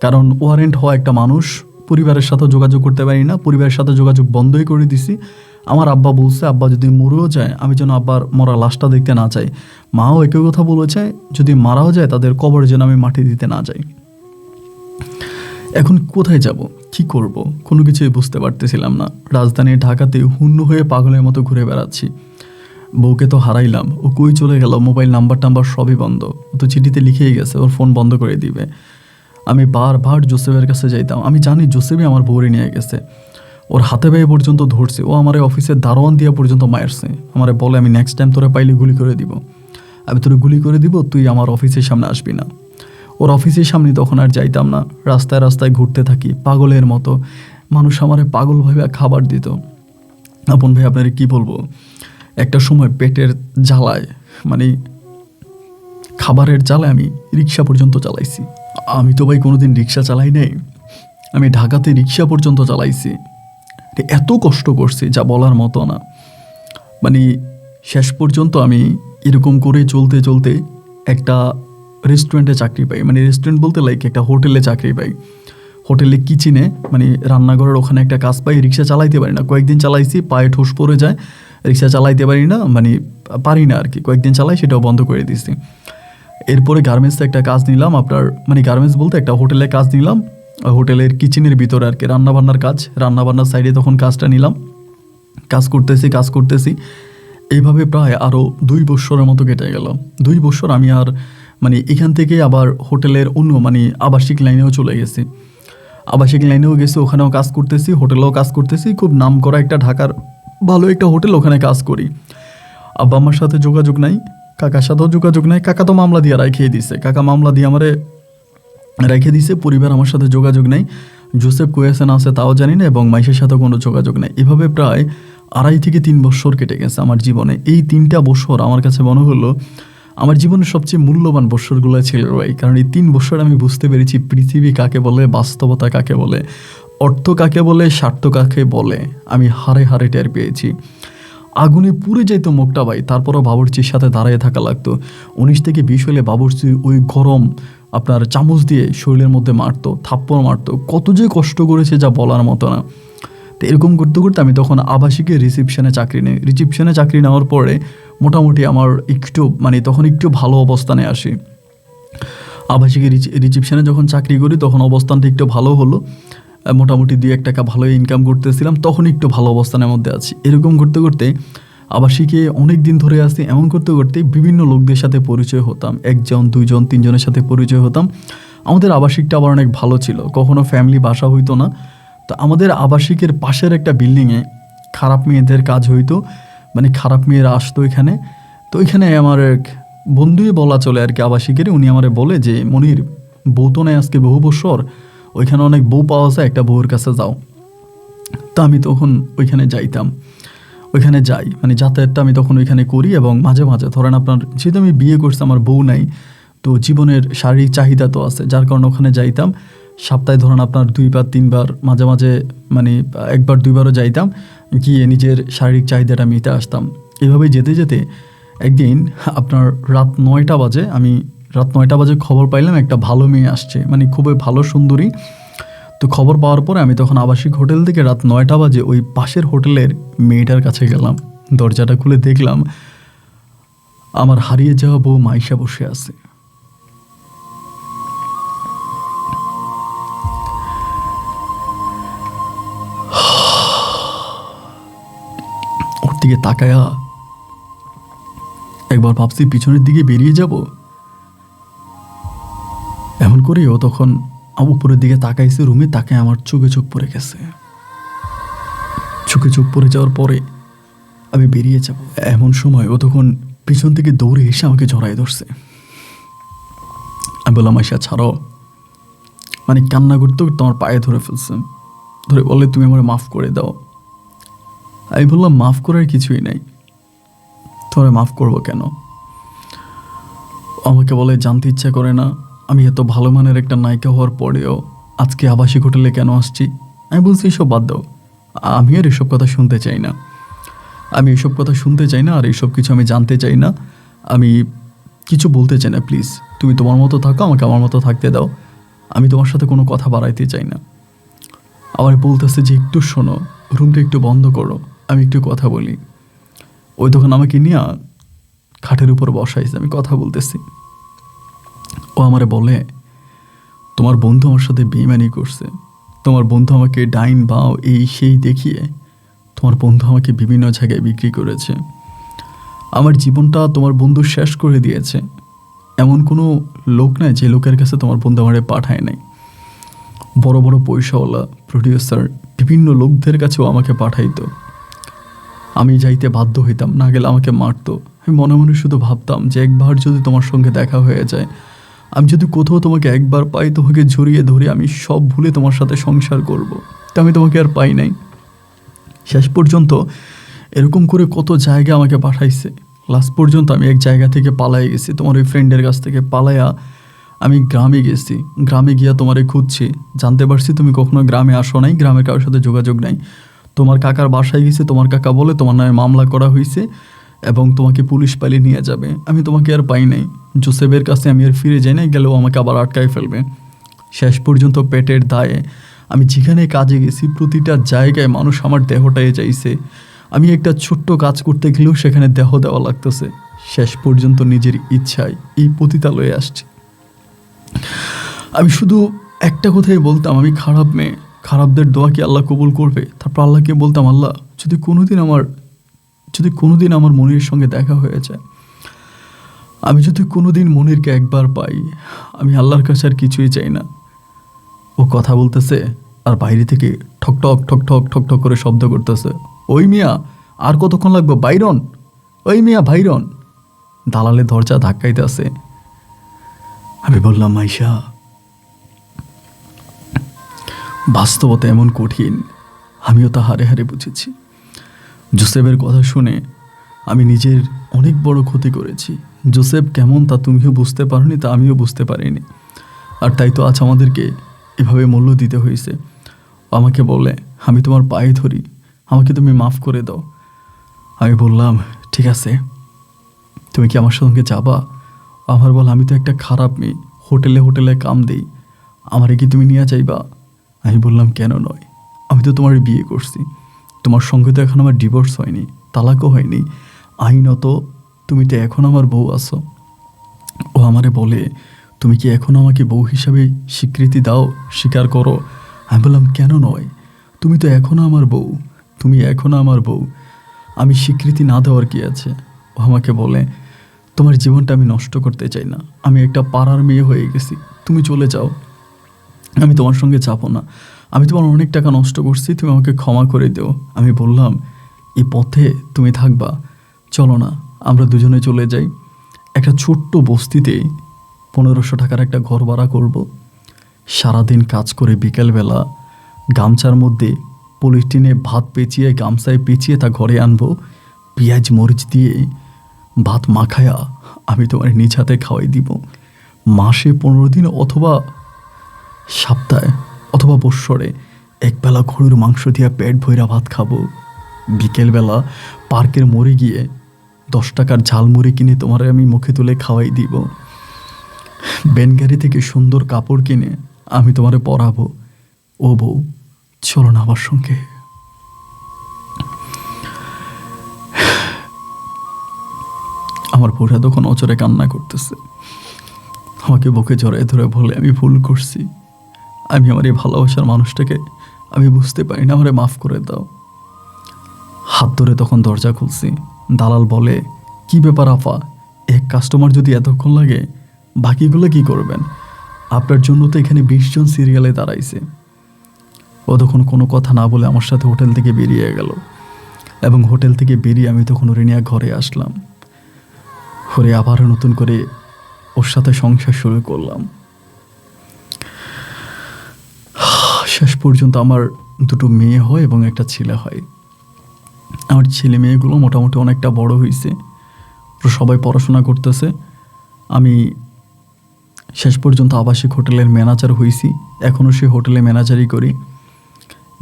কারণ ওয়ারেন্ট হওয়া একটা মানুষ, পরিবারের সাথে যোগাযোগ করতে পারি না, পরিবারের সাথে যোগাযোগ বন্ধই করে দিছি। আমার আব্বা বলছে, আব্বা যদি মরেও যায় আমি যেন আব্বার মরা লাশটা দেখতে না চাই। মাও একই কথা বলেছে, যদি মারাও যায় তাদের কবরে যেন আমি মাটি দিতে না যাই। এখন কোথায় যাব, কি করব, কোনো কিছুই বুঝতে পারতেছিলাম না। রাজধানী ঢাকাতে হুন্য হয়ে পাগলের মতো ঘুরে বেড়াচ্ছি। বউকে তো হারাইলাম, ও কই চলে গেল, মোবাইল নাম্বার সবই বন্ধ, ও তো চিঠিতে লিখেই গেছে ওর ফোন বন্ধ করে দিবে। আমি বারবার জোসেফের কাছে যাইতাম, আমি জানি জোসেফই আমার বউরে নিয়ে গেছে, ওর হাতে পায়ে পর্যন্ত ধরছে, ও আমার অফিসের দারোয়ান দিয়ে পর্যন্ত মারছে। আমারে বলে, আমি নেক্সট টাইম তোরে পাইলে গুলি করে দিব, আমি তোরে গুলি করে দিব, তুই আমার অফিসের সামনে আসবি না। ওর অফিসের সামনে তখন আর যাইতাম না, রাস্তায় রাস্তায় ঘুরতে থাকি পাগলের মতো। মানুষ আমারে পাগল ভাবে খাবার দিত। আপন ভাই আপনার কি বলবো, একটা সময় পেটের জ্বালায়, মানে খাবারের জ্বালায় আমি রিক্সা পর্যন্ত চালাইছি। আমি তো ভাই কোনোদিন রিক্সা চালাই নাই, আমি ঢাকাতে রিক্সা পর্যন্ত চালাইছি, এত কষ্ট করছি যা বলার মতো না। মানে শেষ পর্যন্ত আমি এরকম করে চলতে চলতে একটা রেস্টুরেন্টে চাকরি পাই, মানে রেস্টুরেন্ট বলতে লাইক একটা হোটেলে চাকরি পাই, হোটেলে কিচেনে, মানে রান্নাঘরের ওখানে একটা কাজ পাই। রিক্সা চালাইতে পারি না, কয়েকদিন চালাইছি, পায়ে ঠোস পড়ে যায়, রিক্সা চালাইতে পারি না, মানে পারি না আর কি, কয়েকদিন চালাই, সেটাও বন্ধ করে দিছি। এরপরে গার্মেন্টসে একটা কাজ নিলাম, আপনার মানে গার্মেন্টস বলতে একটা হোটেলে কাজ নিলাম, হোটেলের কিচেনের ভিতরে আর কি, রান্নাবান্নার কাজ, রান্নাবান্নার সাইডে তখন কাজটা নিলাম, কাজ করতেছি। এইভাবে প্রায় আরও 2 বছরের মতো কেটে গেল। 2 বছর আমি আর মানে এখান থেকে আবার হোটেলের অন্য মানে আবাসিক লাইনেও চলে গেছি, আবাসিক লাইনেও গেছি, ওখানেও কাজ করতেছি, হোটেলেও কাজ করতেছি। খুব নাম করা একটা ঢাকার ভালো একটা হোটেল, ওখানে কাজ করি। আব্বা আমার সাথে যোগাযোগ নাই, কাকার সাথেও যোগাযোগ নাই, কাকা তো মামলা দিয়ে রাখিয়ে দিছে, কাকা মামলা দিয়ে আমারে রেখে দিছে, পরিবার আমার সাথে যোগাযোগ নাই, জোসেফ কোয়েসেন আছে তাও জানি না, এবং মাইশের সাথে কোনো যোগাযোগ নাই। এভাবে প্রায় 2.5 থেকে 3 বছর কেটে গেছে আমার জীবনে। এই 3টা বছর আমার কাছে মনে হলো আমার জীবনের সবচেয়ে মূল্যবান বছরগুলো ছিল ভাই, কারণ এই 3 বছর আমি বুঝতে পেরেছি পৃথিবী কাকে বলে, বাস্তবতা কাকে বলে, অর্থ কাকে বলে, স্বার্থ কাকে বলে। আমি হারে হারে টের পেয়েছি। আগুনে পুড়ে যেত মুখটা ভাই, তারপরও বাবুর্চির সাথে দাঁড়িয়ে থাকা লাগতো। 19 থেকে 20 হলে বাবুর্চি ওই গরম আপনার চামচ দিয়ে শরীরের মধ্যে মারতো, থাপ্পড় মারতো, কত যে কষ্ট করেছে যা বলার মতো না। তো এরকম করতে করতে আমি তখন আবাসিকে রিসিপশনে চাকরি নিই। রিসিপশনে চাকরি নেওয়ার পরে মোটামুটি আমার একটু মানে তখন একটু ভালো অবস্থানে আসি। আবাসিক রিসিপশনে যখন চাকরি করি তখন অবস্থানটা একটু ভালো হলো, মোটামুটি 2-1 টাকা ভালো ইনকাম করতেছিলাম, তখন একটু ভালো অবস্থানের মধ্যে আছি। এরকম করতে করতে আবাসিকে অনেক দিন ধরে আসি। এমন করতে করতে বিভিন্ন লোকদের সাথে পরিচয় হতাম, 1জন 2জন 3জনের সাথে পরিচয় হতাম। আমাদের আবাসিকটা আবার অনেক ভালো ছিল, কখনো ফ্যামিলি বাসা হইতো না। তো আমাদের আবাসিকের পাশের একটা বিল্ডিংয়ে খারাপ মেয়েদের কাজ হইতো, মানে খারাপ মেয়েরা আসতো এখানে। তো এখানে আমার এক বন্ধুই বলা চলে আর কি আবাসিকের, উনি আমারে বলে যে মনির, বউ তো নেই আজকে বহু বছর, ওইখানে অনেক বউ পাওয়া যায়, একটা বউয়ের কাছে যাও। তো আমি তখন ওইখানে যাইতাম, ওইখানে যাই, মানে যাতায়াতটা আমি তখন ওইখানে করি। এবং মাঝে মাঝে ধরেন আপনার, যেহেতু আমি বিয়ে করছি, আমার বউ নাই, তো জীবনের শারীরিক চাহিদা তো আছে, যার কারণে ওখানে যাইতাম। সপ্তাহে ধরেন আপনার 2-3 বার, মাঝে মাঝে মানে 1-2বারও যাইতাম, গিয়ে নিজের শারীরিক চাহিদাটা মিটে আসতাম। এভাবে যেতে যেতে একদিন আপনার রাত 9টা বাজে, আমি রাত 9টা বাজে খবর পাইলাম একটা ভালো মেয়ে আসছে, মানে খুবই ভালো সুন্দরী। তো খবর পাওয়ার পরে আমি তখন আবাসিক হোটেল থেকে রাত 9টা বাজে ওই পাশের হোটেলের মেয়েটার কাছে গেলাম। দরজাটা খুলে দেখলাম আমার হারিয়ে যাওয়া বউ মাইশা বসে আছে। ওর দিকে তাকায়া একবার ভাবছি পিছনের দিকে বেরিয়ে যাব, এমন করে ও তখন উপরের দিকে তাকাইছে, রুমে তাকায় আমার চোখে চোখ পড়ে গেছে। চোখে চোখ পড়ে যাওয়ার পরে আমি বেরিয়ে যাব, এমন সময় ও তখন পিছন থেকে দৌড়ে এসে আমাকে জড়াই ধরছে। আমি বললাম আয়শা ছাড়ো, মানে কান্না করতে করতে আমার পায়ে ধরে ফেলছে, ধরে বলে তুমি আমার মাফ করে দাও। আমি বললাম মাফ করার কিছুই নাই, তোমার মাফ করবো কেন? আমাকে বলে জানতে ইচ্ছা করে না আমি এত ভালো মানের একটা নায়িকা হওয়ার পরেও আজকে আবাসিক হোটেলে কেন আসছি? আমি বলছি এসব বাদ দাও, আমি আর এসব কথা শুনতে চাই না, আমি এসব কথা শুনতে চাই না, আর এইসব কিছু আমি জানতে চাই না, আমি কিছু বলতে চাই না, প্লিজ তুমি তোমার মতো থাকো, আমাকে আমার মতো থাকতে দাও, আমি তোমার সাথে কোনো কথা বাড়াইতে চাই না। আবার বলতেছে যে একটু শোনো, রুমটা একটু বন্ধ করো, আমি একটু কথা বলি। ওই তখন আমাকে নিয়ে খাটের উপর বসাইছে, আমি কথা বলতেছি। ও আমারে বলে তোমার বন্ধু আমার সাথে বেইমানি করছে, তোমার বন্ধু আমাকে ডাইন বাও এই সেই দেখিয়ে তোমার বন্ধু আমাকে বিভিন্ন জায়গায় বিক্রি করেছে, আমার জীবনটা তোমার বন্ধু শেষ করে দিয়েছে। এমন কোনো লোক নাই যে লোকের কাছে তোমার বন্ধু আমারে পাঠায় নাই। বড় বড় পয়সাওয়ালা প্রডিউসার বিভিন্ন লোকদের কাছেও আমাকে পাঠাইতো, আমি যাইতে বাধ্য হইতাম, না গেলে আমাকে মারতো। আমি মনে মনে শুধু ভাবতাম যে একবার যদি তোমার সঙ্গে দেখা হয়ে যায়, আমি যদি কোথাও তোমাকে একবার পাই, তোমাকে জড়িয়ে ধরে আমি সব ভুলে তোমার সাথে সংসার করব। তো আমি তোমাকে আর পাই নাই। শেষ পর্যন্ত এরকম করে কত জায়গা আমাকে পাঠাইছে, লাস্ট পর্যন্ত আমি এক জায়গা থেকে পালাই গেছি, তোমার ওই ফ্রেন্ডের কাছ থেকে পালাইয়া আমি গ্রামে গেছি। গ্রামে গিয়া তোমারে খুঁজছি, জানতে পারছি তুমি কখনো গ্রামে আসো নাই, গ্রামের কারোর সাথে যোগাযোগ নাই। তোমার কাকার বাসায় গেছে, তোমার কাকা বলে তোমার নামে মামলা করা হয়েছে এবং তোমাকে পুলিশ পালিয়ে নিয়ে যাবে। আমি তোমাকে আর পাই নাই, জোসেফের কাছে আমি আর ফিরে যাই নাই, গেলেও আমাকে আবার আটকায় ফেলবে। শেষ পর্যন্ত পেটের দায়ে আমি যেখানে কাজে গেছি প্রতিটা জায়গায় মানুষ আমার দেহটাই চাইছে, আমি একটা ছোট্ট কাজ করতে গেলেও সেখানে দেহ দেওয়া লাগতেছে। শেষ পর্যন্ত নিজের ইচ্ছায় এই পতিতালয়ে আসছি। আমি শুধু একটা কথাই বলতাম, আমি খারাপ মেয়ে, খারাপদের দোয়া কি আল্লাহ কবুল করবে? তারপর আল্লাহকে বলতাম, আল্লাহ যদি কোনোদিন আমার মনির সঙ্গে দেখা হয়ে যায়, আমি যদি কোনোদিন মনিরকে একবার পাই, আমি আল্লাহর কাছে আর কিছুই চাই না। ও কথা বলতেছে আর বাইরে থেকে ঠক ঠক ঠক ঠক ঠক ঠক করে শব্দ করতেছে, ওই মিয়া আর কতক্ষণ লাগবে, বাইরন, ওই মিয়া বাইরন। দালালের দরজা ধাক্কাইতে আছে। আমি বললাম আয়শা, বাস্তবতা এমন কঠিন, আমিও তা হারে হারে বুঝেছি। জোসেফের কথা শুনে আমি নিজের অনেক বড় ক্ষতি করেছি। জোসেফ কেমন তা তুমিও বুঝতে পারোনি, তা আমিও বুঝতে পারিনি। আর তাই তো আজ আমাদেরকে এভাবে মূল্য দিতে হয়েছে। আমাকে বলে আমি তোমার পায়ে ধরি, আমাকে তুমি মাফ করে দাও। আমি বললাম ঠিক আছে, তুমি কি আমার সঙ্গে যাবা? আমার বল আমি তো একটা খারাপ মেয়ে, হোটেলে হোটেলে কাম দিই, আমারে কি তুমি নিয়ে যাইবা? আমি বললাম কেন নয়, আমি তো তোমার বিয়ে করছি, তোমার সঙ্গে তো এখন আমার ডিভোর্স হয়নি, তালাকও হয়নি, আইনত তুমি তো এখন আমার বউ আছো। ও আমারে বলে, তুমি কি এখন আমাকে বউ হিসাবে স্বীকৃতি দাও, স্বীকার করো? আমি বললাম, কেন নয়, তুমি তো এখনও আমার বউ, তুমি এখনও আমার বউ, আমি স্বীকৃতি না দেওয়ার কি আছে? ও আমাকে বলে, তোমার জীবনটা আমি নষ্ট করতে চাই না, আমি একটা পাড়ার মেয়ে হয়ে গেছি, তুমি চলে যাও, আমি তোমার সঙ্গে যাবো না, আমি তোমার অনেক টাকা নষ্ট করছি, তুমি আমাকে ক্ষমা করে দিও। আমি বললাম, এই পথে তুমি থাকবা, চলো না আমরা দুজনে চলে যাই, একটা ছোট্ট বস্তিতে 1500 টাকার একটা ঘর ভাড়া করব, সারাদিন কাজ করে বিকেলবেলা গামছার মধ্যে পলিথিনে ভাত পেঁচিয়ে গামছায় পেঁচিয়ে তা ঘরে আনবো, পেঁয়াজ মরিচ দিয়ে ভাত মাখায়া আমি তোমার নিজ হাতে খাওয়াই দিব, মাসে 15 দিন অথবা সপ্তাহে অথবা বৎসরে একবেলা গরুর মাংস দিয়ে পেট ভইরা ভাত খাবো, বিকেলবেলা পার্কের মোড়ে গিয়ে 10 টাকার ঝালমুড়ি কিনে তোমার আমি মুখে তুলে খাওয়াই দিব, বেনগাড়ি থেকে সুন্দর কাপড় কিনে আমি তোমারে পরাবো। ও বউ, চলো না আমার সঙ্গে। আমার বউরা তখন অচরে কান্না করতেছে, আমাকে বুকে জড়ায় ধরে বলে, আমি ভুল করছি, আমি আমার এই ভালোবাসার মানুষটাকে আমি বুঝতে পারি না, আমারে মাফ করে দাও। হাত ধরে তখন দরজা খুলছি, দালাল বলে, কি ব্যাপার আফা, এক কাস্টমার যদি এতক্ষণ লাগে বাকিগুলো কি করবেন? আপনার জন্য তো এখানে 20 জন সিরিয়ালে দাঁড়াইছে। ও তখন কোনো কথা না বলে আমার সাথে হোটেল থেকে বেরিয়ে গেল, এবং হোটেল থেকে বেরিয়ে আমি তখন ওরে নিয়ে ঘরে আসলাম, ওরে আবারও নতুন করে ওর সাথে সংসার শুরু করলাম। শেষ পর্যন্ত আমার 2টো মেয়ে হয় এবং একটা ছেলে হয়। আমার ছেলে মেয়েগুলো মোটামুটি অনেকটা বড় হয়েছে, সবাই পড়াশোনা করতেছে। আমি শেষ পর্যন্ত আবাসিক হোটেলের ম্যানেজার হয়েছি, এখনও সে হোটেলে ম্যানেজারই করি।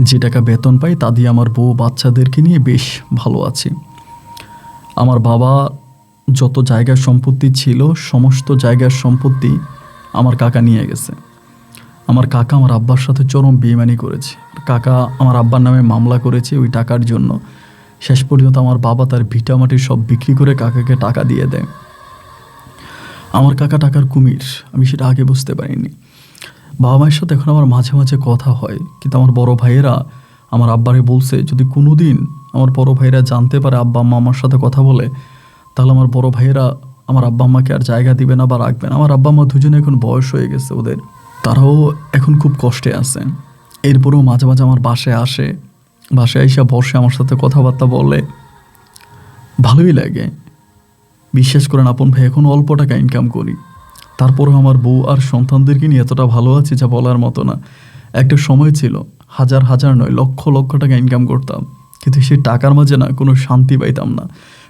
যে টাকা বেতন পাই তা দিয়ে আমার বউ বাচ্চাদেরকে নিয়ে বেশ ভালো আছি। আমার বাবা যত জায়গার সম্পত্তি ছিল সমস্ত জায়গার সম্পত্তি আমার কাকা নিয়ে গেছে। আমার কাকা আমার আব্বার সাথে চরম বেইমানি করেছে, কাকা আমার আব্বার নামে মামলা করেছে ওই টাকার জন্য। শেষ পর্যন্ত আমার বাবা তার ভিটামাটি সব বিক্রি করে কাকাকে টাকা দিয়ে দেয়। আমার কাকা টাকার কুমির, আমি সেটা আগে বুঝতে পারিনি। বাবা মায়ের সাথে এখন আমার মাঝে মাঝে কথা হয়, কিন্তু আমার বড় ভাইয়েরা আমার আব্বারে বলছে, যদি কোনো দিন আমার বড় ভাইয়েরা জানতে পারে আব্বা আম্মা আমার সাথে কথা বলে, তাহলে আমার বড় ভাইয়েরা আমার আব্বা আম্মাকে আর জায়গা দিবে না বা রাখবে না। আমার আব্বা আম্মা দুজনে এখন বয়স হয়ে গেছে ওদের, তারাও এখন খুব কষ্টে আছে। এরপরেও মাঝে মাঝে আমার বাসায় আসে, বাসায় এসে বসে আমার সাথে কথাবার্তা বলে, ভালোই লাগে। বিশ্বাস করেন আপন ভাই, এখন অল্প টাকা ইনকাম করি, তারপরেও আমার বউ আর সন্তানদেরকে নিয়ে এতটা ভালো আছি যা বলার মতো না। একটা সময় ছিল হাজার হাজার নয় লক্ষ লক্ষ টাকা ইনকাম করতাম, কিন্তু সেই টাকার মাঝে না কোনো শান্তি পাইতাম না,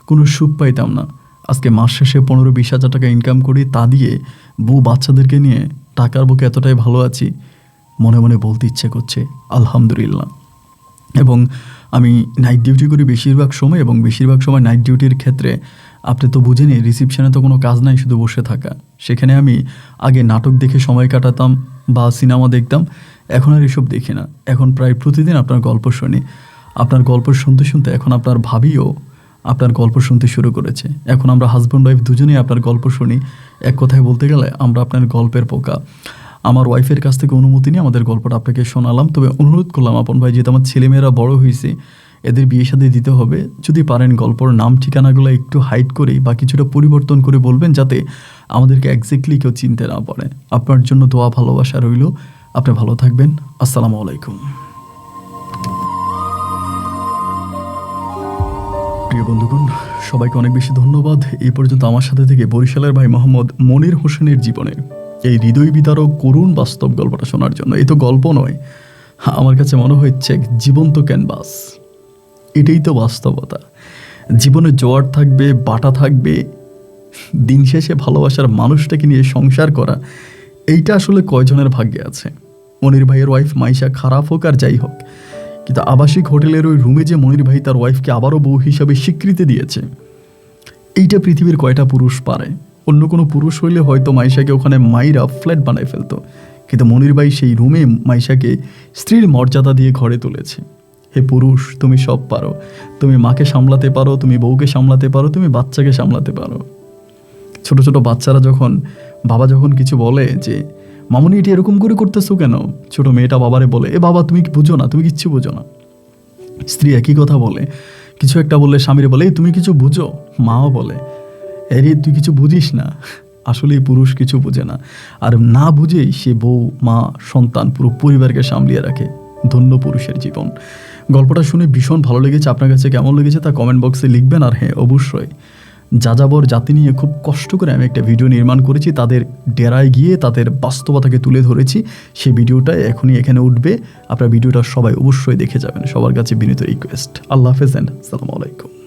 কোনো সুখ পাইতাম না। আজকে মাস শেষে 15-20 হাজার টাকা ইনকাম করি, তা দিয়ে বউ বাচ্চাদেরকে নিয়ে টাকার বুকে এতটাই ভালো আছি, মনে মনে বলতে ইচ্ছে করছে আলহামদুলিল্লাহ। এবং আমি নাইট ডিউটি করি বেশিরভাগ সময়, এবং বেশিরভাগ সময় নাইট ডিউটির ক্ষেত্রে আপনি তো বুঝেনি, রিসিপশনে তো কোনো কাজ নাই, শুধু বসে থাকা। সেখানে আমি আগে নাটক দেখে সময় কাটাতাম বা সিনেমা দেখতাম, এখন আর এসব দেখি না। এখন প্রায় প্রতিদিন আপনার গল্প শুনি, আপনার গল্প শুনতে শুনতে এখন আপনার ভাবিও আপনার গল্প শুনতে শুরু করেছে। এখন আমরা হাজব্যান্ড ওয়াইফ দুজনেই আপনার গল্প শুনি। এক কথায় বলতে গেলে আমরা আপনার গল্পের পোকা। আমার ওয়াইফের কাছ থেকে অনুমতি নিয়ে আমাদের গল্পটা আপনাকে শোনালাম। তবে অনুরোধ করলাম আপন ভাই, যেহেতু আমার ছেলেমেয়েরা বড় হয়েছে, এদের বিয়ে শাদী দিতে হবে, যদি পারেন গল্পর নাম ঠিকানাগুলো একটু হাইড করে বা কিছুটা পরিবর্তন করে বলবেন, যাতে আমাদেরকে এক্স্যাক্টলি কেউ চিনতে না পারে। আপনার জন্য দোয়া ভালোবাসা রইল। আপনি ভালো থাকবেন। আসসালামু আলাইকুম। প্রিয় বন্ধুগণ, সবাইকে অনেক বেশি ধন্যবাদ এই পর্যন্ত আমার সাথে থেকে বরিশালের ভাই মোহাম্মদ মনির হোসেনের জীবনে এই হৃদয় বিদারক করুণ বাস্তব গল্পটা শোনার জন্য। এই তো গল্প নয়, আমার কাছে মনে হচ্ছে জীবন্ত ক্যানভাস। এটাই তো বাস্তবতা। জীবনে জোয়ার থাকবে, বাটা থাকবে, দিন শেষে ভালোবাসার মানুষটাকে নিয়ে সংসার করা, এইটা আসলে কয়জনের ভাগ্যে আছে। মনির ভাইয়ের ওয়াইফ মাইশা খারাপ হোক আর যাই হোক, কিন্তু আবাসিক হোটেলের ওই রুমে যে মনির ভাই তার ওয়াইফকে আবারও বউ হিসাবে স্বীকৃতি দিয়েছে, এইটা পৃথিবীর কয়টা পুরুষ পারে? অন্য কোনো পুরুষ হইলে হয়তো মাইশাকে ওখানে মাইরা ফ্ল্যাট বানায় ফেলতো, কিন্তু মনির ভাই সেই রুমে মাইশাকে স্ত্রীর মর্যাদা দিয়ে ঘরে তুলেছে। হে পুরুষ, তুমি সব পারো, তুমি মাকে সামলাতে পারো, তুমি বউকে সামলাতে পারো, তুমি বাচ্চাকে সামলাতে পারো। ছোট ছোট বাচ্চারা যখন বাবা যখন কিছু বলে যে মামুনি এটি এরকম করে করতেছো কেন, ছোট মেয়েটা বাবারে বলে এ বাবা তুমি কি বুঝো না, তুমি কিচ্ছু বুঝো না। স্ত্রী একই কথা বলে, কিছু একটা বললে স্বামীরে বলে এই তুমি কিছু বুঝো, মাও বলে এরে তুই কিছু বুঝিস না। আসলেই পুরুষ কিছু বুঝে না, আর না বুঝেই সে বউ, মা, সন্তান, পুরো পরিবারকে সামলিয়ে রাখে। ধন্য পুরুষের জীবন। গল্পটা শুনে ভীষণ ভালো লেগেছে। আপনার কাছে কেমন লেগেছে তা কমেন্ট বক্সে লিখবেন। আর হ্যাঁ, অবশ্যই যাযাবর জাতি নিয়ে খুব কষ্ট করে আমি একটা ভিডিও নির্মাণ করেছি, তাদের ডেরায় গিয়ে তাদের বাস্তবতাকে তুলে ধরেছি। সেই ভিডিওটা এখনই এখানে উঠবে, আপনার ভিডিওটা সবাই অবশ্যই দেখে যাবেন। সবার কাছে বিনীত রিকোয়েস্ট। আল্লাহ হাফেজ এন্ড আসসালামু আলাইকুম।